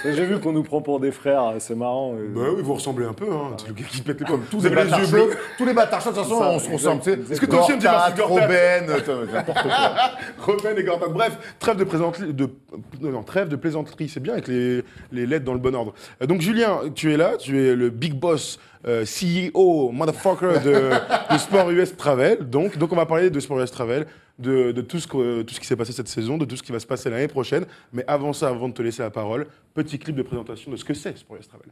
j'ai vu qu'on nous prend pour des frères, c'est marrant. Bah oui, vous ressemblez un peu, hein. C'est le gars qui pète les pommes. Tous Vous les avez les bâtards yeux chauds, bleus. tous les bâtards chauds, de toute façon, Ça, on se ressemble. tu sais. exact. Est-ce que toi aussi, on me dit Gortat, Marcus Gortat Robben, n'importe quoi. Robben et Gordon. Bref, trêve de plaisanterie, c'est bien avec les lettres dans le bon ordre. Donc Julien, tu es là, tu es le big boss, CEO, motherfucker de Sport US Travel. Donc on va parler de Sport US Travel, de tout ce qui s'est passé cette saison, de tout ce qui va se passer l'année prochaine. Mais avant ça, avant de te laisser la parole, petit clip de présentation de ce que c'est Sport US Travel.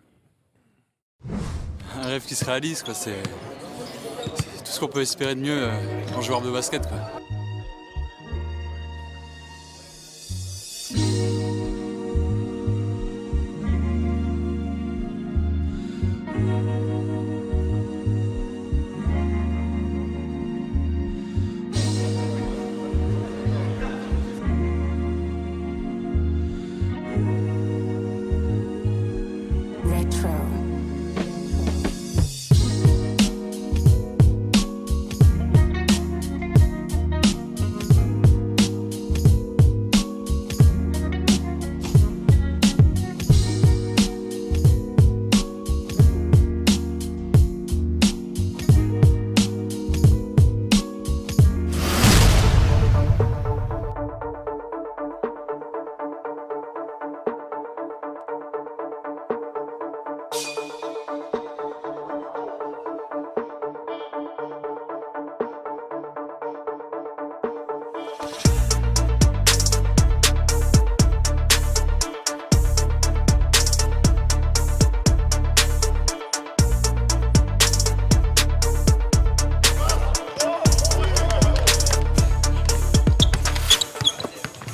Un rêve qui se réalise, quoi. C'est tout ce qu'on peut espérer de mieux en joueur de basket, quoi. Retro.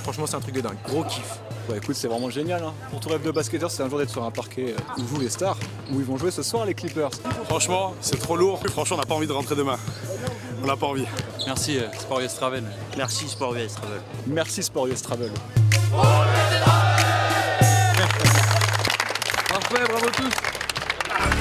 Franchement, c'est un truc de dingue. Gros kiff. Bah écoute, c'est vraiment génial, hein. Pour ton rêve de basketteur, c'est un jour d'être sur un parquet où jouent les stars, où ils vont jouer ce soir les Clippers. Franchement, c'est trop lourd. Franchement, on n'a pas envie de rentrer demain. On n'a pas envie. Merci Sport US Travel. Merci Sport US Travel. Merci Sport US Travel. Parfait, bravo tous.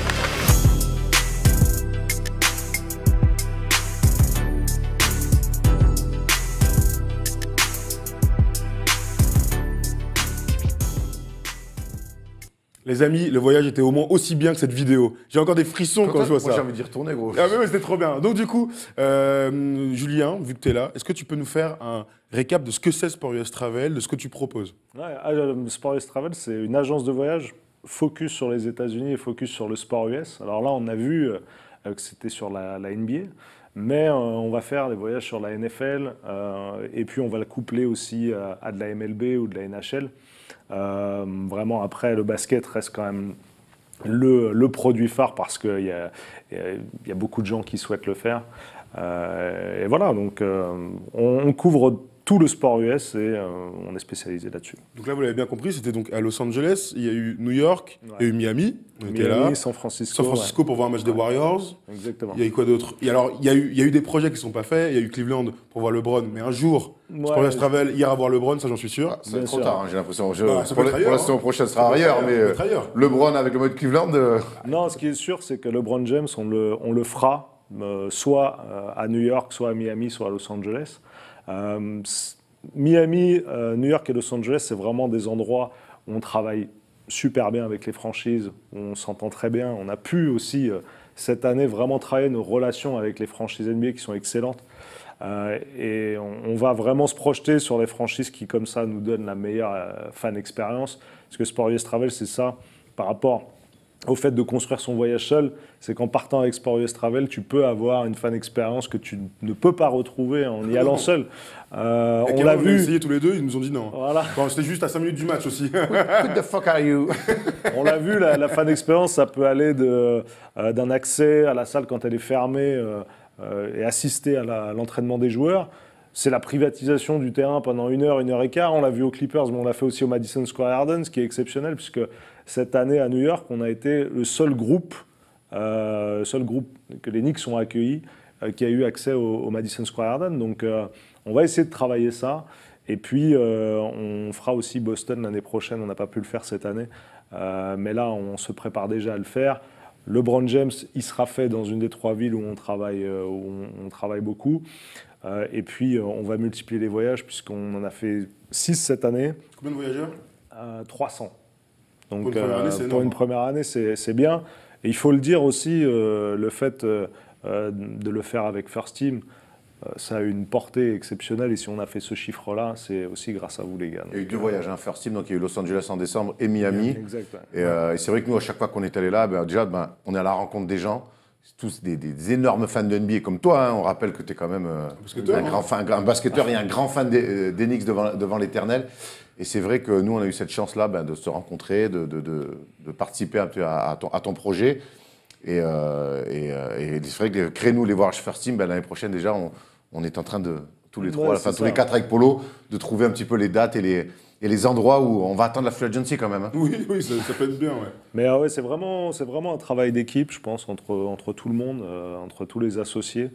Les amis, le voyage était au moins aussi bien que cette vidéo. J'ai encore des frissons quand je vois Moi ça. j'ai envie d'y retourner, gros. Ah mais ouais, c'était trop bien. Donc du coup, Julien, vu que tu es là, est-ce que tu peux nous faire un récap de ce que c'est Sport US Travel, de ce que tu proposes? Sport US Travel, c'est une agence de voyage focus sur les États-Unis et focus sur le sport US. Alors là, on a vu que c'était sur la NBA, mais on va faire des voyages sur la NFL et puis on va le coupler aussi à de la MLB ou de la NHL. Vraiment, après, le basket reste quand même le produit phare parce qu'il y a beaucoup de gens qui souhaitent le faire. Et voilà, donc on couvre tout le sport US et on est spécialisé là-dessus. Donc là, vous l'avez bien compris, c'était donc à Los Angeles, il y a eu New York, il y a eu Miami, on était Miami, là. San Francisco. San Francisco pour voir un match des Warriors. Exactement. Il y a eu quoi d'autre? Alors, il y a eu des projets qui ne sont pas faits. Il y a eu Cleveland pour voir LeBron, mais un jour, Sport US Travel ira voir LeBron, ça j'en suis sûr. Ça va être trop sûr. tard, hein, j'ai l'impression. ça peut être ailleurs, Pour la saison prochaine, ce sera ailleurs, mais peut être ailleurs. LeBron avec le mode Cleveland. Non, ce qui est sûr, c'est que LeBron James, on le fera soit à New York, soit à Miami, soit à Los Angeles. Miami, New York et Los Angeles, c'est vraiment des endroits où on travaille super bien avec les franchises, où on s'entend très bien. On a pu aussi, cette année, vraiment travailler nos relations avec les franchises NBA qui sont excellentes. Et on va vraiment se projeter sur les franchises qui, comme ça, nous donnent la meilleure fan expérience. Parce que Sport US Travel, c'est ça, par rapport au fait de construire son voyage seul, c'est qu'en partant avec Sport US Travel, tu peux avoir une fan expérience que tu ne peux pas retrouver en y allant seul. On l'a vu. essayé tous les deux, ils nous ont dit non. Voilà. Enfin, c'était juste à 5 minutes du match aussi. Who the fuck are you? On l'a vu, la fan expérience, ça peut aller d'un accès à la salle quand elle est fermée et assister à l'entraînement des joueurs. C'est la privatisation du terrain pendant 1 heure, 1 heure et quart. On l'a vu aux Clippers, mais on l'a fait aussi au Madison Square Garden, ce qui est exceptionnel, puisque cette année à New York, on a été le seul groupe que les Knicks ont accueilli qui a eu accès au Madison Square Garden. Donc on va essayer de travailler ça. Et puis on fera aussi Boston l'année prochaine. On n'a pas pu le faire cette année. Mais là, on se prépare déjà à le faire. LeBron James, il sera fait dans une des 3 villes où on travaille beaucoup. Et puis, on va multiplier les voyages, puisqu'on en a fait 6 cette année. Combien de voyageurs? 300. Donc, pour une première année, c'est énorme. pour une première année, c'est bien. Et il faut le dire aussi, le fait de le faire avec First Team, ça a une portée exceptionnelle. Et si on a fait ce chiffre-là, c'est aussi grâce à vous, les gars. Il y a eu 2 voyages, hein, First Team, donc il y a eu Los Angeles en décembre et Miami. Exact. Ouais. Et c'est vrai que nous, à chaque fois qu'on est allé là, déjà, on est à la rencontre des gens. C'est tous des énormes fans de NBA comme toi. Hein. On rappelle que tu es quand même un basketteur et un grand fan des Knicks devant l'éternel. Et c'est vrai que nous, on a eu cette chance-là de se rencontrer, de participer un peu à ton projet. Et c'est vrai que créer-nous les voyages First Team, l'année prochaine, déjà, on est en train de, tous les 3, tous les 4 avec Polo, de trouver un petit peu les dates et les endroits où on va attendre la free agency quand même. Hein. Oui, ça peut être bien, ouais. Mais ouais, c'est vraiment un travail d'équipe, je pense, entre tout le monde, entre tous les associés.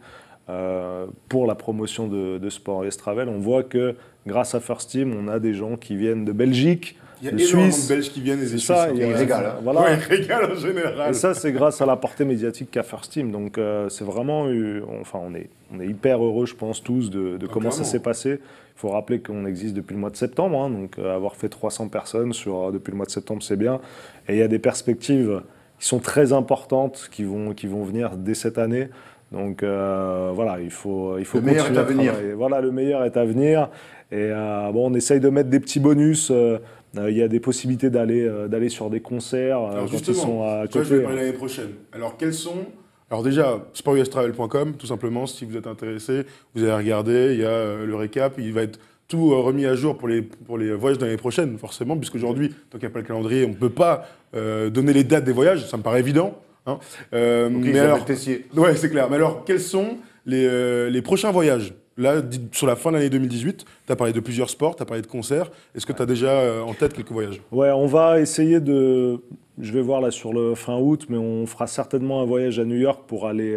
Pour la promotion de Sport US Travel, on voit que grâce à First Team, on a des gens qui viennent de Belgique, Il y a de énormément Suisse. de Belges qui viennent et des Suisses. Ça, Ils régalent. Hein. Voilà. Ouais, ils régalent en général. Et ça, c'est grâce à la portée médiatique qu'a First Team. Donc, c'est vraiment, on est hyper heureux, je pense, tous, de comment ça clairement. s'est passé. Il faut rappeler qu'on existe depuis le mois de septembre, hein, donc avoir fait 300 personnes depuis le mois de septembre, c'est bien. Et il y a des perspectives qui sont très importantes, qui vont venir dès cette année. Donc voilà, il faut Le meilleur est à venir. Voilà, le meilleur est à venir. Et on essaye de mettre des petits bonus. Il y a des possibilités d'aller sur des concerts Alors quand ils sont à je vais côté. parler l'année prochaine. Alors, quels sont... Alors déjà, sportustravel.com, tout simplement, si vous êtes intéressé, vous allez regarder, il y a le récap, il va être tout remis à jour pour les voyages de l'année prochaine, forcément, puisqu'aujourd'hui, tant qu'il n'y a pas le calendrier, on ne peut pas donner les dates des voyages, ça me paraît évident. Hein. Mais alors, Tessier. ouais, c'est clair. Mais alors, quels sont les prochains voyages? Là, sur la fin de l'année 2018, tu as parlé de plusieurs sports, tu as parlé de concerts. Est-ce que tu as déjà en tête quelques voyages? Ouais, on va essayer de... Je vais voir là sur le fin août, mais on fera certainement un voyage à New York pour aller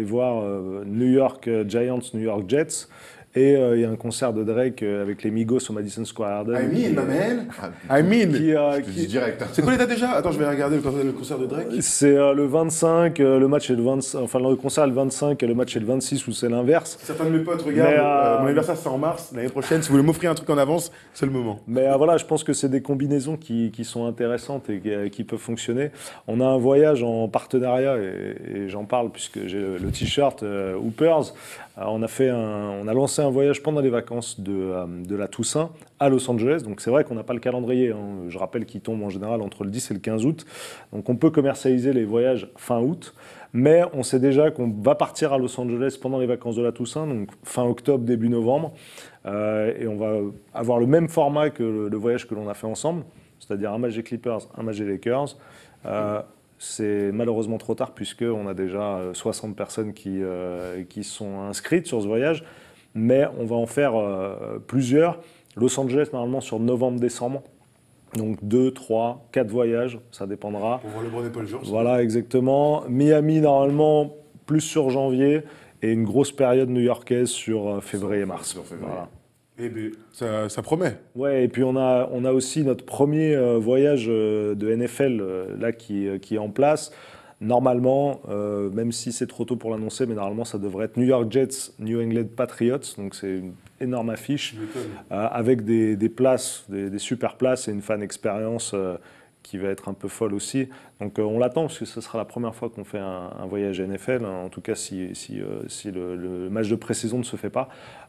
voir New York Giants, New York Jets. Et il y a un concert de Drake avec les Migos au Madison Square Garden. I mean, my man. I mean. Je te dis direct. Hein. C'est quoi les dates déjà? Attends, je vais regarder le concert de Drake. C'est le 25, le match est le 25, enfin le concert est le 25 et le match est le 26 ou c'est l'inverse. Certains de mes potes regardent, Mais, mon anniversaire c'est en mars, l'année prochaine, si vous voulez m'offrir un truc en avance, c'est le moment. Mais voilà, je pense que c'est des combinaisons qui sont intéressantes et qui peuvent fonctionner. On a un voyage en partenariat et j'en parle puisque j'ai le t-shirt Hoopers. On a lancé un voyage pendant les vacances de la Toussaint à Los Angeles. Donc c'est vrai qu'on n'a pas le calendrier. Hein. Je rappelle qu'il tombe en général entre le 10 et le 15 août. Donc on peut commercialiser les voyages fin août. Mais on sait déjà qu'on va partir à Los Angeles pendant les vacances de la Toussaint, donc fin octobre, début novembre. Et on va avoir le même format que le voyage que l'on a fait ensemble, c'est-à-dire un match des Clippers, un match des Lakers. C'est malheureusement trop tard puisqu'on a déjà 60 personnes qui sont inscrites sur ce voyage. mais on va en faire plusieurs. Los Angeles, normalement, sur novembre-décembre. Donc 2, 3, 4 voyages, ça dépendra. Pour voir LeBron et Paul George. Voilà, exactement. Miami, normalement, plus sur janvier, et une grosse période new-yorkaise sur février-mars. Voilà. Eh bien, ça promet. Ouais, et puis on a aussi notre premier voyage de NFL là qui est en place. Normalement, même si c'est trop tôt pour l'annoncer, mais normalement ça devrait être New York Jets, New England Patriots, donc c'est une énorme affiche avec des places, des super places et une fan expérience qui va être un peu folle aussi. Donc on l'attend parce que ce sera la première fois qu'on fait un voyage NFL, hein, en tout cas si le match de pré-saison ne se fait pas.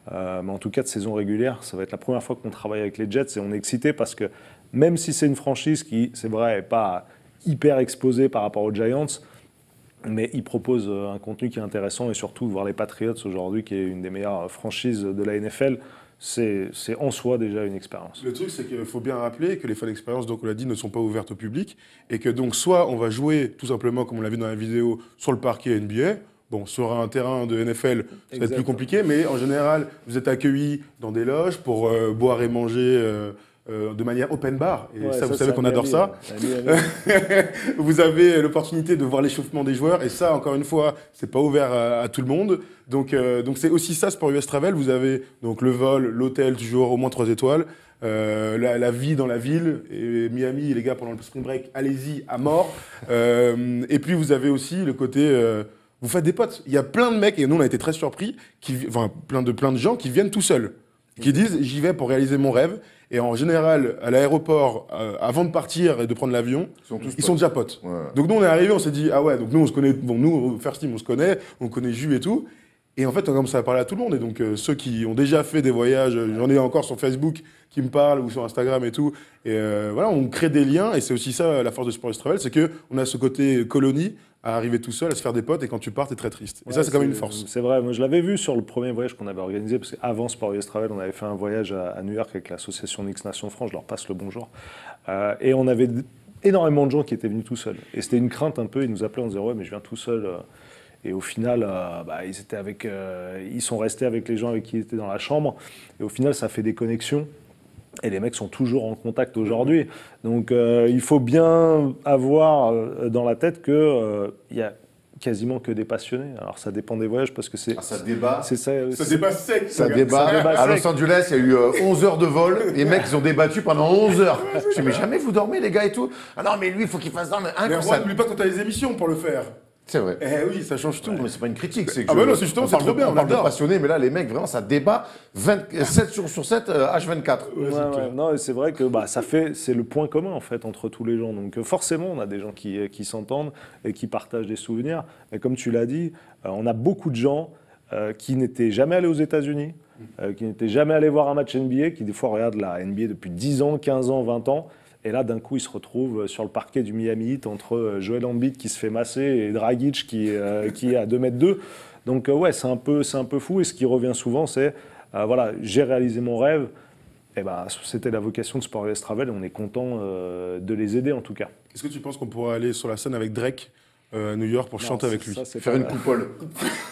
Mais en tout cas de saison régulière, ça va être la première fois qu'on travaille avec les Jets et on est excité parce que même si c'est une franchise qui, c'est vrai, n'est pas hyper exposée par rapport aux Giants, mais ils proposent un contenu qui est intéressant et surtout voir les Patriots aujourd'hui, qui est une des meilleures franchises de la NFL, c'est en soi déjà une expérience. Le truc, c'est qu'il faut bien rappeler que les fan expériences, donc on l'a dit, ne sont pas ouvertes au public et que donc soit on va jouer tout simplement, comme on l'a vu dans la vidéo, sur le parquet NBA. Bon, sur un terrain de NFL, ça va être plus compliqué, mais en général, vous êtes accueillis dans des loges pour boire et manger de manière open bar. Et ça, vous savez qu'on adore ça. Vous avez l'opportunité de voir l'échauffement des joueurs. Et ça, encore une fois, c'est pas ouvert à tout le monde. Donc c'est aussi ça, Sport US Travel. Vous avez donc le vol, l'hôtel, toujours au moins 3 étoiles. La vie dans la ville. Et Miami, les gars, pendant le spring break, allez-y à mort. Et puis, vous avez aussi le côté... vous faites des potes. Il y a plein de mecs, et nous, on a été très surpris, plein de gens qui viennent tout seuls. Qui disent, j'y vais pour réaliser mon rêve. Et en général, à l'aéroport, avant de partir et de prendre l'avion, ils sont déjà potes. Ouais. Donc nous, on est arrivés, on s'est dit, ah ouais, donc nous, on se connaît, bon, nous, First Team, on connaît Jus et tout. Et en fait, on commence à parler à tout le monde. Et donc, ceux qui ont déjà fait des voyages, j'en ai encore sur Facebook qui me parlent ou sur Instagram et tout. Et voilà, on crée des liens. Et c'est aussi ça, la force de Sport US Travel, c'est qu'on a ce côté colonie, à arriver tout seul, à se faire des potes, et quand tu pars, t'es très triste. Et ça, c'est quand même une force. C'est vrai, moi je l'avais vu sur le premier voyage qu'on avait organisé, parce qu'avant Sport US Travel, on avait fait un voyage à New York avec l'association X Nation France, je leur passe le bonjour. Et on avait énormément de gens qui étaient venus tout seuls. Et c'était une crainte un peu, ils nous appelaient, on disait, ouais, mais je viens tout seul. Et au final, ils sont restés avec les gens avec qui ils étaient dans la chambre. Et au final, ça fait des connexions. Et les mecs sont toujours en contact aujourd'hui. Donc il faut bien avoir dans la tête qu'il y a quasiment que des passionnés. Alors ça dépend des voyages parce que c'est... ça débat. Ça débat sec. Ça débat. À Los Angeles, il y a eu 11 heures de vol. Les mecs, ils ont débattu pendant 11 heures. Je dis, mais jamais vous dormez, les gars, et tout. Ah non, mais lui, il faut qu'il fasse dans le... Mais n'oublie pas quand t'as les émissions pour le faire. C'est vrai. Eh oui, ça change tout. Ouais, mais c'est pas une critique. C'est que bah non, c'est justement, c'est trop bien. On parle de passionnés, mais là, les mecs, vraiment, ça débat 7 jours sur 7, H24. Ouais, non, c'est vrai que c'est le point commun, en fait, entre tous les gens. Donc, forcément, on a des gens qui s'entendent et qui partagent des souvenirs. Et comme tu l'as dit, on a beaucoup de gens qui n'étaient jamais allés aux États-Unis, qui n'étaient jamais allés voir un match NBA, qui, des fois, regardent la NBA depuis 10 ans, 15 ans, 20 ans. Et là, d'un coup, ils se retrouvent sur le parquet du Miami Heat entre Joel Embiid qui se fait masser et Dragic qui est à 2,2 m. Donc, ouais, c'est un peu fou. Et ce qui revient souvent, c'est, voilà, j'ai réalisé mon rêve. Et c'était la vocation de Sport US Travel et on est content de les aider, en tout cas. Est-ce que tu penses qu'on pourra aller sur la scène avec Drake à New York pour chanter avec lui, faire une coupole,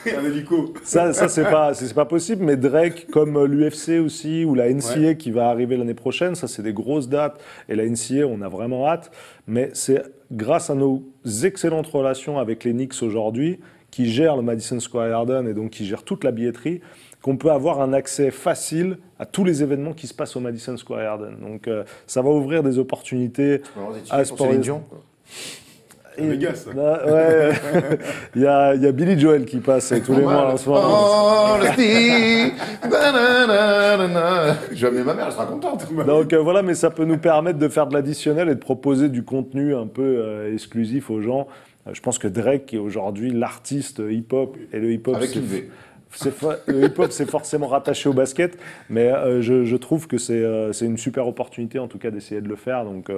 un hélico? Ça c'est pas possible. Mais Drake, comme l'UFC aussi ou la NCA qui va arriver l'année prochaine, ça c'est des grosses dates. Et la NCA, on a vraiment hâte. Mais c'est grâce à nos excellentes relations avec les Knicks aujourd'hui, qui gèrent le Madison Square Garden et donc qui gèrent toute la billetterie, qu'on peut avoir un accès facile à tous les événements qui se passent au Madison Square Garden. Donc ça va ouvrir des opportunités à Sport US. Vegas. Ouais, il y a Billy Joel qui passe tous les mois en ce moment. Je vais amener ma mère, elle sera contente. Donc voilà, mais ça peut nous permettre de faire de l'additionnel et de proposer du contenu un peu exclusif aux gens. Je pense que Drake est aujourd'hui l'artiste hip-hop, et le hip-hop, le hip-hop, c'est forcément rattaché au basket, mais je trouve que c'est une super opportunité, en tout cas, d'essayer de le faire. Donc,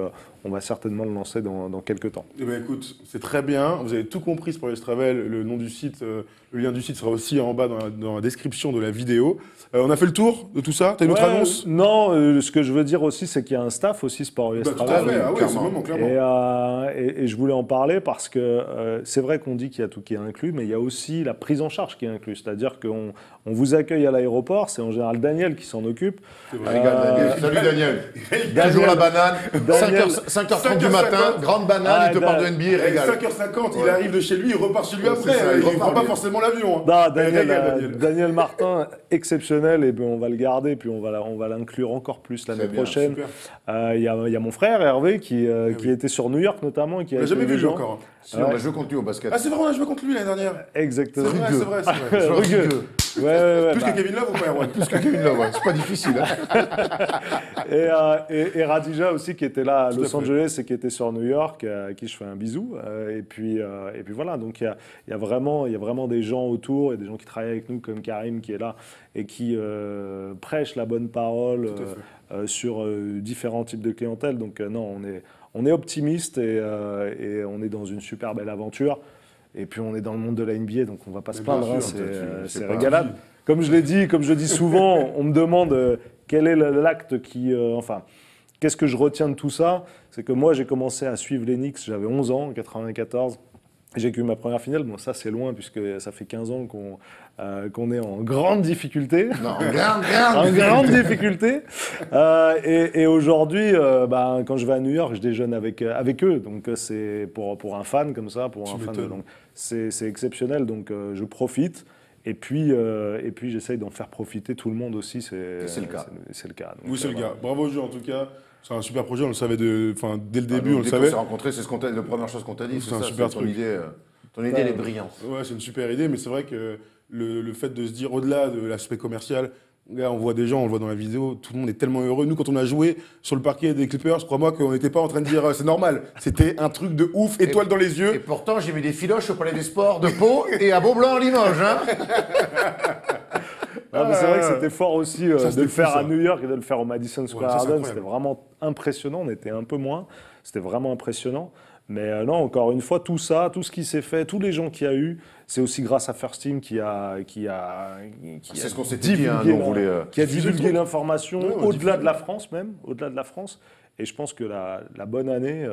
on va certainement le lancer dans quelques temps. Eh bien, écoute, c'est très bien. Vous avez tout compris Sport US Travel. Le nom du site, le lien du site sera aussi en bas dans la description de la vidéo. On a fait le tour de tout ça. T'as une autre annonce? Non, ce que je veux dire aussi, c'est qu'il y a un staff aussi Sport US Travel. Tout à fait, oui, c'est vraiment, clairement. Et je voulais en parler parce que c'est vrai qu'on dit qu'il y a tout qui est inclus, mais il y a aussi la prise en charge qui est inclus. C'est-à-dire que qu'on vous accueille à l'aéroport, c'est en général Daniel qui s'en occupe. Régale, Daniel. Salut Daniel. Toujours la banane. 5h30 du matin, grande banane, il te parle de NBA, régale. 5h50, il arrive de chez lui, il repart chez lui après. ça, Il il ne prend repart, pas lui. forcément l'avion. Non, Daniel, Daniel. Daniel Martin, exceptionnel, et ben on va le garder, puis on va l'inclure encore plus l'année Très bien, prochaine. super. Il y a mon frère Hervé qui était sur New York notamment. Et qui On l'a jamais vu lui encore. Si, on a joué contre lui au basket. Ah, c'est vrai, on a joué contre lui l'année dernière. Exactement. C'est vrai, c'est vrai. Rugueux. Ouais, Plus bah. que Kevin Love ou pas, Erwan? Plus que Kevin Love, ouais. C'est pas difficile. Hein. Et Radija aussi qui était là à Tout à Los fait. Angeles et qui était sur New York, à qui je fais un bisou. Et puis voilà, donc il y a vraiment des gens autour, et des gens qui travaillent avec nous comme Karim qui est là et qui prêchent la bonne parole sur différents types de clientèle. Donc non, on est optimiste et on est dans une super belle aventure. Et puis on est dans le monde de la NBA, donc on va pas se bien plaindre, sûr, c'est pas régalade. Comme je dis souvent, on me demande quel est l'acte qui... qu'est-ce que je retiens de tout ça? C'est que moi, j'ai commencé à suivre les Knicks, j'avais 11 ans, en 94. J'ai eu ma première finale. Bon, ça, c'est loin, puisque ça fait 15 ans qu'on est en grande difficulté. Non, grande En grande difficulté. Et aujourd'hui, quand je vais à New York, je déjeune avec eux. Donc, c'est pour un fan comme ça, pour un fan. Donc, c'est exceptionnel. Donc, je profite. Et puis j'essaye d'en faire profiter tout le monde aussi. C'est le cas. C'est le cas. Donc, Oui, c'est le voilà. gars. Bravo au jeu en tout cas. C'est un super projet, on le savait dès le début, on le Dès qu'on savait. s'est rencontrés, c'est la première chose qu'on t'a dit. C'est C'est un ça, super ton truc. idée. Ton idée, elle est brillante. Ouais, c'est une super idée, mais c'est vrai que le fait de se dire, au-delà de l'aspect commercial, là, on voit des gens, on le voit dans la vidéo, tout le monde est tellement heureux. Nous, quand on a joué sur le parquet des Clippers, crois-moi qu'on n'était pas en train de dire c'est normal. C'était un truc de ouf, étoile dans les Et yeux. pourtant, j'ai mis des filoches au Palais des Sports de Pau et à Beaublanc en Limoges. Hein. Ah, mais c'est vrai que c'était fort aussi Ça, de c'était le faire fou, ça. à New York et de le faire au Madison Square ça, c'est Garden. incroyable. C'était vraiment impressionnant. On était un peu moins. C'était vraiment impressionnant. Mais non, encore une fois, tout ça, tout ce qui s'est fait, tous les gens qu'il y a eu, c'est aussi grâce à First Team qui a C'est ce qu'on s'était dit, hein, divulgué nous, on voulait, qui a diffuser le divulgué truc. l'information Ouais, on au-delà diffuse. de la France même, au-delà de la France. Et je pense que la bonne année,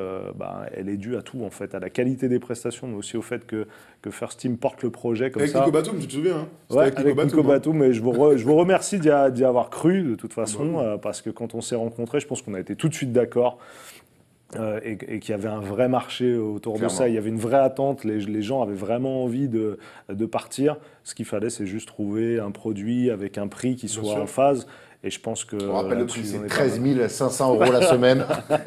elle est due à tout, en fait, à la qualité des prestations, mais aussi au fait que First Team porte le projet comme Avec ça. Nico Batum, tu te souviens hein? C'était Ouais, avec Nico hein. Batum, mais je vous remercie d'y avoir cru de toute façon, parce que quand on s'est rencontrés, je pense qu'on a été tout de suite d'accord et qu'il y avait un vrai marché autour Clairement. de ça. Il y avait une vraie attente, les gens avaient vraiment envie de partir. Ce qu'il fallait, c'est juste trouver un produit avec un prix qui soit sûr. en phase. Et je pense que. On rappelle le là-dessus, prix, on c'est est 13 pas 500 € la semaine. mal.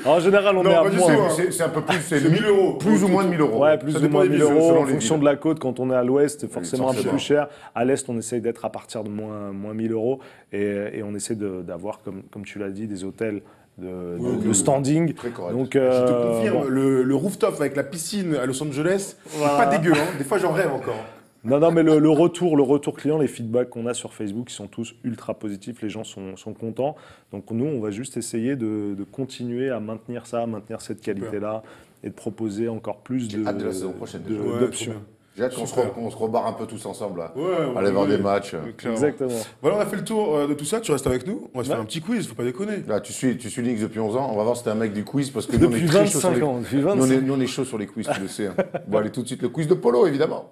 En général, on Non, est à pas du moins. tout, hein. C'est un peu plus, c'est C'est 1000 €. plus ou moins de 1000 €. Ouais, plus Ça ou dépend moins des 1000 villes, euros selon en les fonction villes. de la côte. Quand on est à l'ouest, c'est forcément un peu forcément. plus cher. À l'est, on essaye d'être à partir de moins 1000 € et on essaie d'avoir, comme tu l'as dit, des hôtels de standing. Très correct. Donc, Je te confirme, bon. le rooftop avec la piscine à Los Angeles, Voilà. c'est pas dégueu. Hein. Des fois, j'en rêve encore. Non, mais le retour client, les feedbacks qu'on a sur Facebook, ils sont tous ultra positifs. Les gens sont contents. Donc nous, on va juste essayer de continuer à maintenir ça, à maintenir cette qualité-là et de proposer encore plus J'ai hâte de la saison prochaine, déjà. Ouais, d'options. trop bien. J'ai hâte qu'on Super. se rebarre un peu tous ensemble. Là. Ouais, on Aller va voir des rigoler. matchs. Clairement. Exactement. Voilà, on a fait le tour de tout ça. Tu restes avec nous. On va se faire Ouais. un petit quiz, faut pas déconner. Là, tu suis Nix depuis 11 ans. On va voir si t'es un mec du quiz parce que nous, on est Depuis très chaud sur 25 les... ans. Depuis Nous, 25 nous, on est chaud sur les quiz, tu le sais. Hein. Bon, allez tout de suite, le quiz de Polo, évidemment.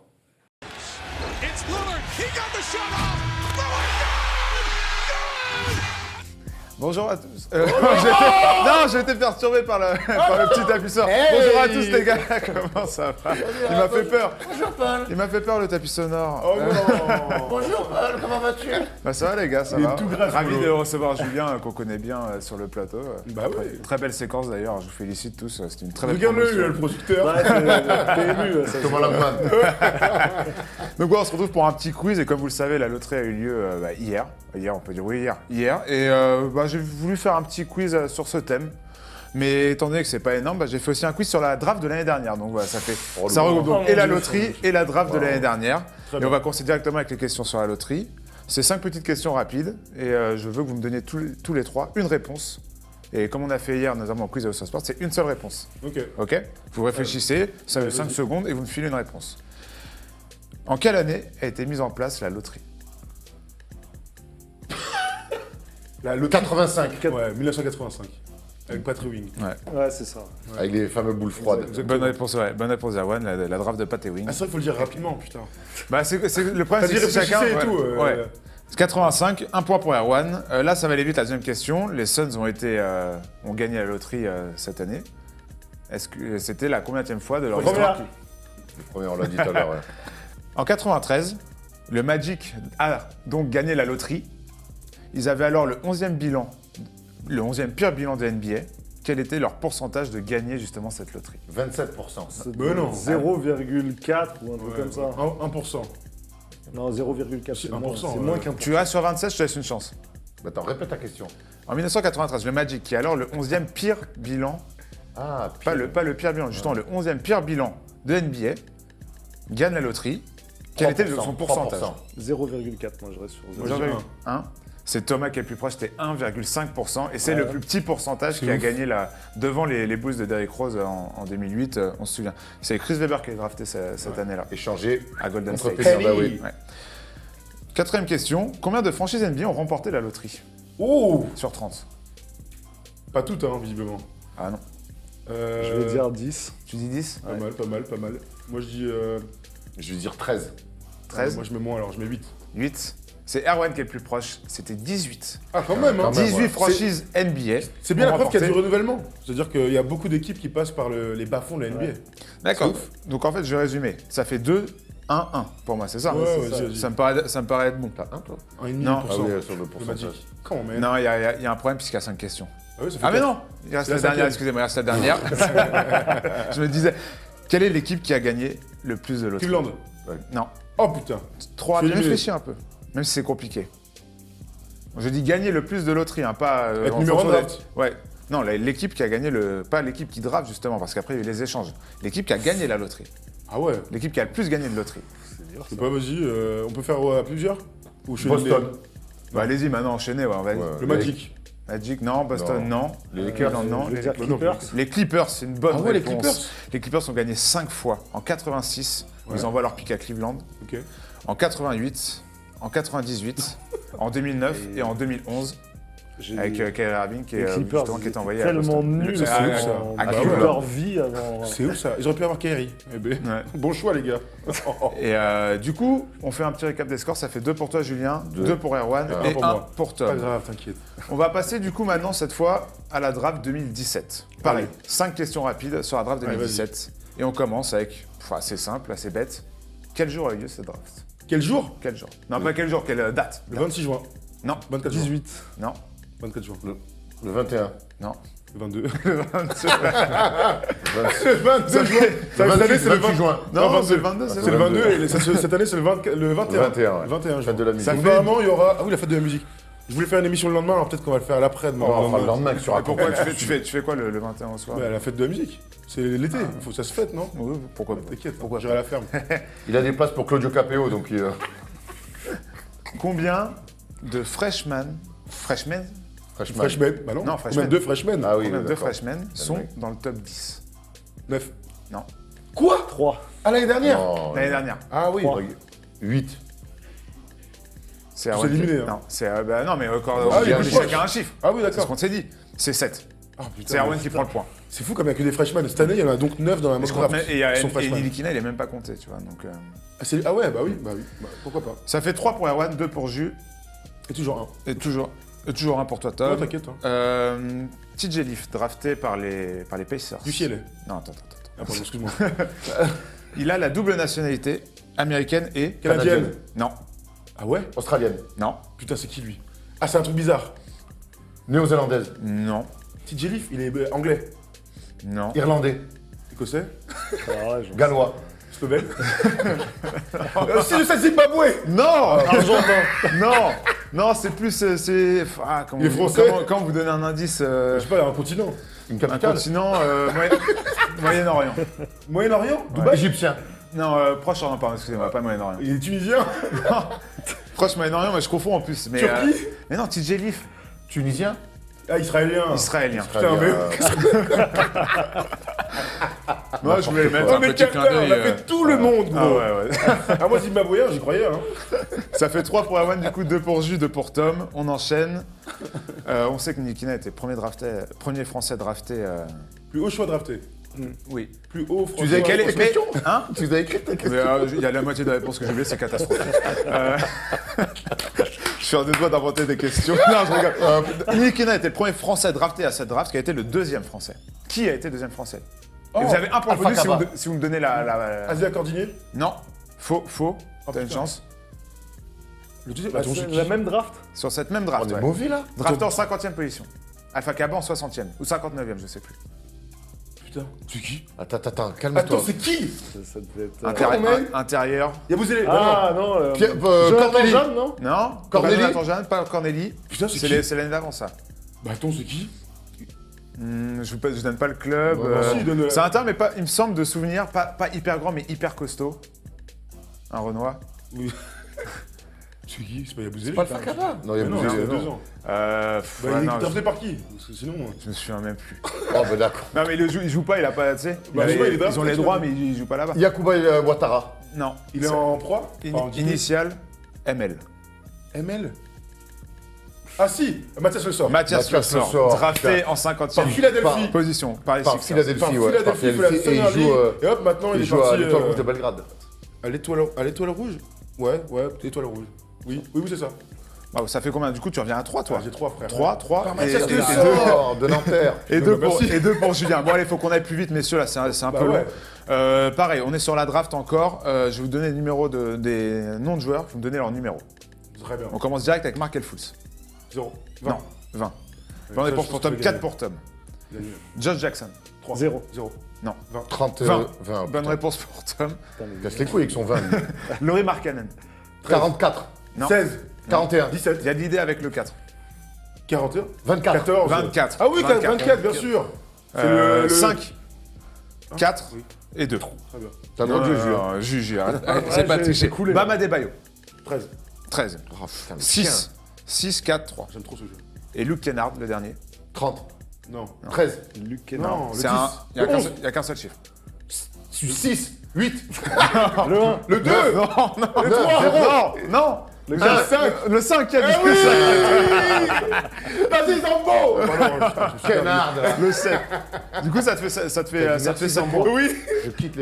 It's Lillard. He got the shot off. Lillard, Bonjour à tous. Non, j'ai été perturbé par le petit tapisseur. Bonjour à tous les gars, comment ça va? Il m'a fait peur. Bonjour Paul. Il m'a fait peur le tapis sonore. Oh non. Bonjour Paul, comment vas-tu? Bah ça va les gars, ça Il est va. tout grave, Ravi Polo. de recevoir Julien qu'on connaît bien sur le plateau. Bah oui. Très belle séquence d'ailleurs, je vous félicite tous. C'était une très belle Regarde-le, promotion. lui, le producteur. Ouais, t'es ému, ça. Comment la man? Donc voilà, on se retrouve pour un petit quiz et comme vous le savez, la loterie a eu lieu hier. Hier, on peut dire oui, hier. Et j'ai voulu faire un petit quiz sur ce thème. Mais étant donné que c'est pas énorme, j'ai fait aussi un quiz sur la draft de l'année dernière. Donc voilà, ça regroupe donc et la loterie et la draft de l'année dernière. Et on va commencer directement avec les questions sur la loterie. C'est 5 petites questions rapides et je veux que vous me donniez tous les trois une réponse. Et comme on a fait hier, notamment au quiz de House of Sport, c'est une seule réponse. Ok. Vous réfléchissez, ça fait 5 secondes et vous me filez une réponse. En quelle année a été mise en place la loterie? Le 85. Ouais, 1985. Avec Patrick Wing. Ouais, c'est ça. Avec les fameux boules froides. Bonne réponse, ouais. Bonne réponse d'Erwan, la draft de Pat Ewing. Ah, ça, il faut le dire rapidement, putain. Bah, le problème, c'est que chacun. et tout. Ouais. 85, un point pour Erwan. Là, ça va aller vite, la deuxième question. Les Suns ont gagné la loterie cette année. Est-ce que c'était la combienième fois de leur histoire? Le premier, on l'a dit tout à l'heure. Ouais. En 93, le Magic a donc gagné la loterie. Ils avaient alors le 11e pire bilan de NBA. Quel était leur pourcentage de gagner justement cette loterie? 27%. Ben non. 0,4 ou un truc comme ça. 1%. Non, 0,4. C'est 1%, c'est moins qu'un. Tu restes sur 27, je te laisse une chance. Attends, répète ta question. En 1993, le Magic, qui est alors le 11e pire bilan, Ah, pas le pire bilan, justement le 11e pire bilan de NBA, gagne la loterie. Quel était son pourcentage? 0,4, moi je reste sur 0,4. Moi, j'ai 1. C'est Thomas qui est le plus proche, c'était 1,5%. Et c'est le plus petit pourcentage qui a gagné devant les Bulls de Derrick Rose en 2008, on se souvient. C'est Chris Webber qui a drafté cette année-là, échangé à Golden contre State. Penny Hardaway. Ouais. Quatrième question, combien de franchises NBA ont remporté la loterie Oh, sur 30? pas toutes, hein, visiblement. Ah non. Je vais dire 10. Tu dis 10? Pas mal. Moi, je dis... Je vais dire 13. 13? Moi, je mets moins, alors je mets 8. 8. C'est Erwan qui est le plus proche, c'était 18. Ah, quand même, hein. Quand même. 18 ouais. franchises NBA. C'est bien ont la preuve qu'il y a du remporté. renouvellement. C'est-à-dire qu'il y a beaucoup d'équipes qui passent par les bas-fonds de la NBA. D'accord. C'est ouf. Donc en fait, je vais résumer. Ça fait 2, 1, 1 pour moi, c'est ça? Ouais, C'est ouais, ça. vas-y. Ça me paraît être bon. T'as un, toi 1,5%. Non. Ah oui, sur le Le pourcentage. Magic. Comment, man? Non, il y a un problème puisqu'il y a 5 questions. Ah, oui, ça fait Ah mais 4. non, il reste C'est la la dernière, cinquième. excusez-moi, il reste la dernière. Je me disais, quelle est l'équipe qui a gagné le plus de loteries? Cleveland. Non. Oh, putain. 3, Je suis éliminé. réfléchis un peu, même si c'est compliqué. Je dis gagner le plus de loteries, hein, pas... Avec en numéro fonction un des- draft. Ouais. Non, l'équipe qui a gagné pas l'équipe qui draft justement, parce qu'après il y a eu les échanges. L'équipe qui a gagné la loterie. Ah ouais. L'équipe qui a le plus gagné de loterie. Je sais pas, vas-y. On peut faire à plusieurs? Ou je suis Boston. éliminé? Bah allez-y maintenant, enchaînez, ouais, on va Ouais. Le Magic. Magic, non. Boston, non. Les Lakers, non. Je vais dire bah non, Clippers. Les Clippers, c'est une bonne Ah ouais, les réponse. Clippers. Les Clippers ont gagné 5 fois. En 86, Ouais. ils envoient leur pick à Cleveland. Ok. En 88, en 98, en 2009 et en 2011, J'ai- avec Kyrie Irving qui les est, Clippers, justement, qui est envoyé à tellement Boston. nuls C'est Ah, ouf, ça. en- à dans Cleveland. leur vie avant. C'est où ça? Ils auraient pu avoir Kyrie. Eh ben, Ouais. bon choix, les gars. Et du coup, on fait un petit récap des scores. Ça fait 2 pour toi, Julien, 2 pour Erwan Un et pour 1 moi. pour Pas Tom. grave, t'inquiète. On va passer du coup maintenant, cette fois, à la draft 2017. Pareil, 5 questions rapides sur la draft Allez, 2017. Et on commence avec, assez simple, assez bête. Quel jour a eu lieu cette draft? Quel jour? Quel jour? Non, pas quel jour, quelle date? Le 26 juin. Non, 24 juin. 18. non, 24 juin. Le 21. non. Le 22. Le 22. Le 22 juin. Cette année, c'est le 28 juin. Non, c'est le 22, C'est le 22 et cette année, c'est le 21. Le 21, ouais. 21 juin. Fête de la musique. Ça Donc, fait- normalement, il y aura... Ah oui, la fête de la musique. Je voulais faire une émission le lendemain, alors peut-être qu'on va le faire l'après-demain. On fera le lendemain sur Et un pourquoi tu fais quoi le 21 au soir? Bah, la fête de la musique. C'est l'été, faut que ça se fête, non? Oui, pourquoi pas? T'inquiète, Pourquoi j'irai à la ferme. Il a des places pour Claudio Capéo, donc il... Combien de freshmen Freshman. Freshmen, bah non. Non, freshmen. Combien de freshmen? Ah oui, combien de d'accord. freshmen sont dans le top 10? 9. Non. Quoi? 3. Ah, l'année dernière? Non, L'année dernière. Ah oui. 8. C'est Tous Erwan qui- éliminés, hein. Non, c'est bah non, mais encore, Ah, on les dit plus chacun proches. un chiffre. Ah oui, C'est ce d'accord. qu'on s'est dit. C'est 7. Ah, putain, C'est Erwan mais qui prend le point. C'est fou comme il n'y a que des freshmen. Cette année, il y en a donc 9 dans la Et, mock je compte draft. même- et, qui sont et freshmen. Nilikina, il est même pas compté, tu vois. Donc, Ah ouais, bah oui. Bah, pourquoi pas. ça fait 3 pour Erwan, 2 pour Jus, Et toujours et toujours 1 pour toi, un. Tom. Non, t'inquiète. Hein. TJ Leaf, drafté par les Pacers. Du ciel. Non, attends. Ah, pardon, excuse-moi. Il a la double nationalité, américaine et... Canadienne. Non, Ah ouais? Australienne. non, Putain, c'est qui lui? Ah, c'est un truc bizarre. Néo-zélandaise. non, TJ Leaf, il est anglais. non. Irlandais. Écossais. Ah, ouais, j'en- Gallois. Slovène. C'est Zimbabwe. Non, non, non, c'est plus, comment, Il est français. Quand vous donnez un indice, Je sais pas, un continent. Une un capitale. continent, Moyen-Orient. Moyen-Orient? Dubaï? Égyptien. Non, Proche-Orient, pardon, excusez-moi, pas Moyen-Orient. Il est tunisien? Proche Moyen-Orient, mais je confonds en plus. Mais, Turquie? mais non, TJ Leaf, Tunisien. Ah, israélien. israélien. Putain, mais... Moi, je voulais mettre On un est petit clin capable, on d'œil. a fait tout le monde, Ah gros. ouais, ouais. Ah, moi, Zimbabwéen, j'y croyais, hein. Ça fait 3 pour Erwan, du coup 2 pour Jus, 2 pour Tom. On enchaîne On sait que Nikina était premier Français drafté. Plus haut choix drafté. Oui. Plus haut Tu vous as écrit tes questions Hein Tu vous as écrit tes Mais, questions il y a la moitié de la réponse que j'ai oubliée, c'est catastrophique. Je suis en deux doigts d'inventer des questions. Non, je rigole. Nikina était le premier Français drafté à cette draft, qui a été le deuxième Français. Qui a été deuxième Français? Et vous avez un point de bonus si vous me donnez la... Asia Cordinier. Non, faux. T'as une chance. Le deuxième. Bah, Attends, c'est j'ai la qui même draft. Sur cette même draft. On est ouais. mauvais là. Drafté en 50e position. Alpha Kappa en 60e. Ou 59e, je sais plus. Putain, c'est qui? Attends, calme-toi. Attends, c'est qui? Ça devait être. Intérieur. Yabouzélé. Ah non, Cornélie. Cornélie. Non. Non. Cornélie. Jonathan Jeanne, pas Cornélie. Putain, c'est qui? C'est l'année d'avant ça. Bah attends, c'est qui? Je donne pas le club. si, donne-le. C'est un terme, mais pas, il me semble de souvenir, pas hyper grand, mais hyper costaud. Un Renoir. Oui. C'est qui? C'est pas Yabouzélé? Pas le Fakaba. Non, il y a Non, il y a Yabouzélé, 2 non. ans. Ouais, Bah, il est non, drafté par qui? Parce que sinon. je me souviens même plus. Oh, bah d'accord. Non, mais il joue pas, il a pas, tu sais. Bah, je vois, il est ils ont les drafté, droits, tu mais il joue pas là-bas. Yakuba Ouattara. Non. Il est en proie? Initial, ML. ML? Ah si, Mathias Le Sort. Mathias Le Mathias Le Sort, Sort, drafté putain. en 50e Par Philadelphie. position. Par les Par Sixers. Philadelphie, Par ouais. Par Philadelphie, il fait la Philadelphie. Et Summer il joue, League. Et hop, maintenant il il est joue à parti. l'Étoile Rouge de Belgrade. À l'Étoile Rouge? Ouais, étoile rouge. Oui, c'est ça. Ah, ça fait combien? Du coup, tu reviens à 3, toi? Ah, j'ai 3 frères. 3. Par Mathias Le et Sort. De Nanterre. Et deux pour, merci. et deux pour Julien. Bon, allez, il faut qu'on aille plus vite, messieurs, là, c'est un Bah peu ouais. long. Pareil, on est sur la draft encore. Je vais vous donner les numéros des noms de joueurs. Vous me donnez leur numéro. Très bien. On commence direct avec Markel Fultz. 0. Non, 20. Bon, on est pour Tom, 4 pour Tom. Josh Jackson. 3. 0. 0. Non. 30, 20. 20. Bonne réponse pour Tom. Casse les couilles avec son 20. lui. Laurie Markkanen. 44. Non. 16. 41. 17. Il y a de l'idée avec le 4. 41. 24. 14. 24. Ah oui, 24, bien sûr. C'est le 5, 4 oui. et 2. Très bien. T'as le droit de jouer, Julien. Juge, c'est pas j'ai triché. coulé. Bam Adebayo. 13. 13. Oh, putain, mais 6, 6, 4, 3. J'aime trop ce jeu. Et Luke Kennard, le dernier. 30. Non. 13. Luc Non, le 10. C'est un. Il Le n'y 11. a qu'un seul chiffre. 6. 8. Le 1. Le 2. Non, non, Le 3. non. Le Ah, 5. Le 5 qui a dit oui. le 5. Vas-y, Zambo. Canard. Le 7. Du coup, ça te fait 5 Zambo. Oui. Je quitte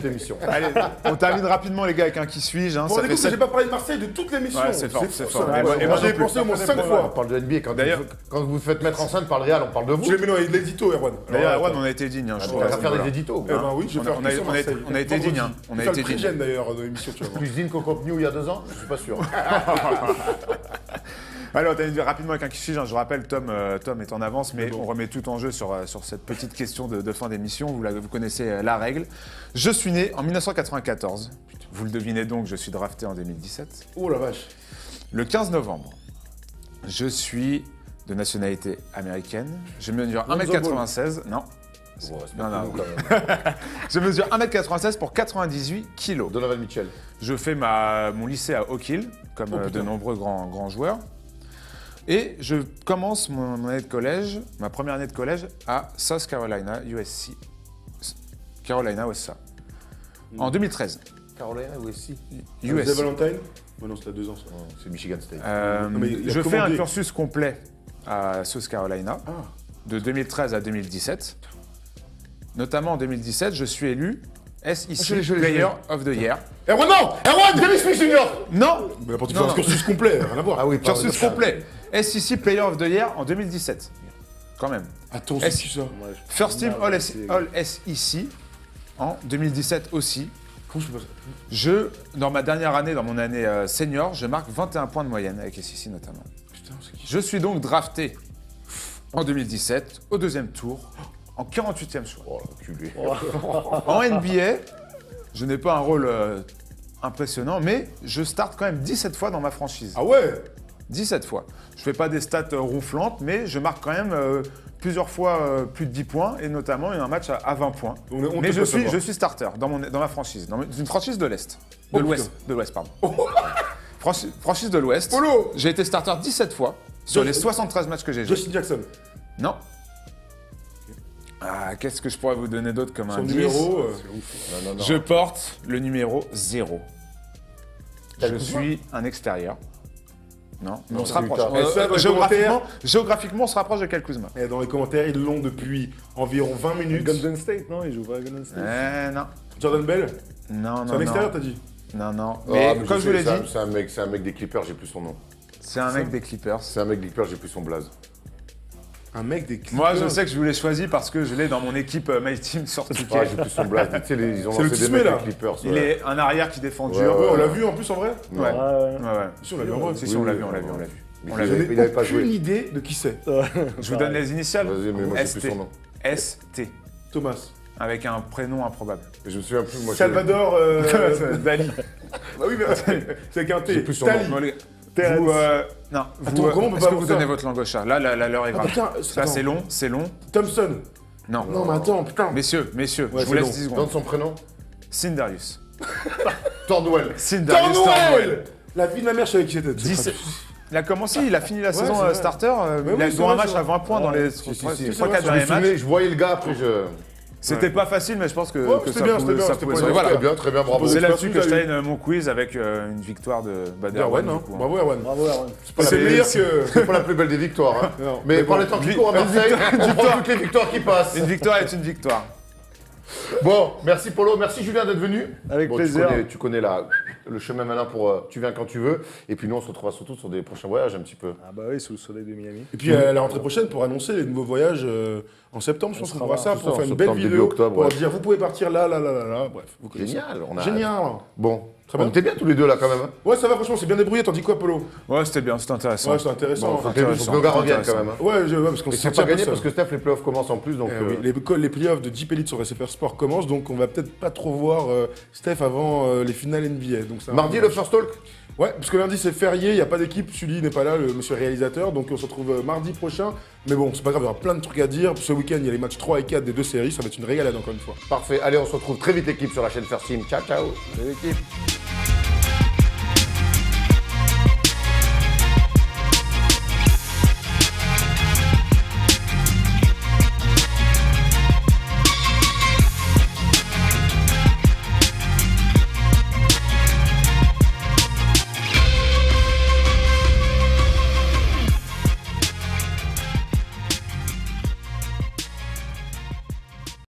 l'émission. Allez, on termine rapidement, les gars, avec un qui suis-je. Hein, Bon, ça du fait coup, j'ai 7. pas parlé de Marseille de toute l'émission. Ouais, c'est fort, c'est fort. ça. Et moi Et non moi, j'y ai plus. pensé au moins 5 On fois. parle de NBA. D'ailleurs- Quand vous faites mettre en scène par le Real, on parle de vous. Je l'ai mis dans l'édito, Erwan. D'ailleurs, Alors, Erwan, on a été digne. Hein, je On trouve, va à ce faire niveau-là. des éditos. Eh ben oui, je vais faire On a- que sur on a- Marseille. on a été Vendredi. digne, hein. On a Je vais faire été le digne. Trigène, d'ailleurs dans l'émission, tu vas voir. Plus digne qu'au Camp Nou il y a 2 ans. Je suis pas sûr. Allez, on termine rapidement avec un qui suis-je. Hein. Je rappelle, Tom est en avance, mais on remet tout en jeu sur cette petite question de fin d'émission. Vous connaissez la règle. Je suis né en 1994. Vous le devinez donc, je suis drafté en 2017. Oh la vache. Le 15 novembre, je suis de nationalité américaine. Je mesure 1m96. Non. Non. Je mesure 1m96 pour 98 kilos. Donovan Mitchell. Je fais mon lycée à Oak Hill, comme de nombreux grands joueurs. Et je commence mon année de collège, ma première année de collège, à South Carolina, USC. Carolina, USA. En 2013. Carolina ou aussi USC. USC. Valentine. Oh non, c'était à 2 ans, ça. C'est Michigan State. mais il a Je fais un commandé. cursus complet à South Carolina, Ah. de 2013 à 2017. Notamment en 2017, je suis élu SEC je l'ai. Player of the Year. Erwan, non. Erwan. Dennis Smith Jr. Non, Mais pour tu Non, fais un non. cursus complet, rien à voir. Ah oui, pardon. cursus complet. SEC Player of the Year en 2017. Quand même. Attends, c'est Est-ce- qui ça? First Team All SEC en 2017 aussi. Comment je fais pas ça? Dans ma dernière année, dans mon année senior, je marque 21 points de moyenne avec SEC notamment. Putain, c'est qui? Je suis donc drafté en 2017 au 2e tour en 48e choix. Oh, l'enculé. En NBA, je n'ai pas un rôle impressionnant, mais je starte quand même 17 fois dans ma franchise. Ah ouais. 17 fois. Je fais pas des stats ronflantes, mais je marque quand même plusieurs fois plus de 10 points, et notamment un match à 20 points. On Mais te je peut suis, savoir. je suis starter dans ma franchise, dans une franchise de l'Est. De Oh, l'Ouest, pardon. Franchise de l'Ouest. Polo. J'ai été starter 17 fois sur les 73 matchs que j'ai joués. Justin Jackson. Non. Ah, qu'est-ce que je pourrais vous donner d'autre comme Son indice? numéro. Non. Je porte le numéro 0. Je Quel suis un extérieur. Non, mais Non, on se c'est rapproche. Utah. Et ça, dans les Géographiquement, on se rapproche de Kyle Kuzma. Et dans les commentaires, ils l'ont depuis environ 20 minutes. Golden State, non? Il joue pas à Golden State. Non. Jordan Bell, Non, c'est non, un extérieur, non. t'as dit? Non, non. Ah, Mais mais comme je vous l'ai sais, dit, c'est un mec des Clippers, j'ai plus son nom. c'est un mec des Clippers. C'est un mec des Clippers, j'ai plus son blaze. Un mec des Clippers. Moi, je sais que je vous l'ai choisi parce que je l'ai dans mon équipe My Team sur Ah, 2K. j'ai plus son blaze. Tu sais, ils ont C'est le lancé des Tismé, mecs là. des Clippers. Il ouais. est un arrière qui défend dur. Ouais, Ouais, on l'a vu en plus en vrai? Ouais. Ouais. Ouais, ouais. Ouais, ouais. Si, on l'a vu en vrai. Si, on l'a vu, on l'a vu, on l'a vu. Mais On il l'a avait- vu. Je il avait n'ai pas joué. aucune idée de qui c'est. Je vous donne les initiales. Vas-y, mais moi, j'ai plus ST. son nom. ST. Thomas. Avec un prénom improbable. Je me souviens plus, moi. Salvador. Dali. Bah oui, mais c'est avec un J'ai T. plus son Tali. nom. Bon, les gars, Terrence. vous, non, vous, Attends, comment on peut est-ce pas que avoir vous ça donnez votre langue au chat? Là, l'heure est Ah grave. putain, Là, c'est long, c'est long. Thompson. Non. Non, mais attends, putain. Messieurs, Ouais, je vous c'est laisse long. 10 Donne secondes. son prénom. Cindarius. Tordwell. Cindarius Tornoël. La vie de ma mère, je savais qui c'était. 10. Il a commencé, il a fini la saison c'est vrai. starter. Mais il a oui, joué c'est un vrai, match c'est à vrai. 20 points dans les Si, si, 3-4 si. derniers matchs. Je voyais le gars, après je. C'était pas facile, mais je pense que, Ouais, que c'était ça bien, pouvait, c'était ça bien, pouvait c'était se pas voilà. Très bien, bravo. C'est Posez là-dessus pas que plus, je t'as termine mon quiz avec une victoire de Baderwan. Derwan, du hein. coup, hein. Bravo, Erwan. Bravo, Aaron. C'est meilleur que. C'est pas la plus belle des victoires. Hein. Non, Mais mais par bon. les temps qui courent à Marseille, on prend toutes les victoires qui passent. Une victoire est une victoire. Bon, merci Polo, merci Julien d'être venu. Avec Bon, plaisir. Tu connais le chemin maintenant pour tu viens quand tu veux. Et puis nous, on se retrouvera surtout sur des prochains voyages un petit peu. Ah bah oui, sous le soleil de Miami. Et puis la rentrée prochaine pour annoncer les nouveaux voyages en septembre, je pense qu'on fera ça C'est pour ça, faire en une belle septembre, début vidéo octobre, pour ouais. dire vous pouvez partir là, bref. Vous connaissez. Génial. Génial. Bon, Très on bien. était bien tous les deux là quand même. Hein. Ouais, ça va, franchement, c'est bien débrouillé. T'en dis quoi, Polo? Ouais, c'était bien, c'était intéressant. Ouais, c'est intéressant. Faut intéressant, que le gars revienne intéressant. quand même. Hein. Ouais, parce qu'on Et se c'est tient pas gagné seul. parce que Steph, les playoffs commencent en plus. Donc, Oui, les playoffs de Deep Elite sur SFR Sport commencent, donc on va peut-être pas trop voir Steph avant les finales NBA. Donc c'est un mardi, peu le dommage. First Talk. Ouais, parce que lundi c'est férié, il n'y a pas d'équipe, Sully n'est pas là, le monsieur réalisateur, donc on se retrouve mardi prochain. Mais bon, c'est pas grave, il y aura plein de trucs à dire. Ce week-end, il y a les matchs 3 et 4 des deux séries, ça va être une régalade encore une fois. Parfait. Allez, on se retrouve très vite, équipe, sur la chaîne First Team. Ciao, ciao. Salut, l'équipe.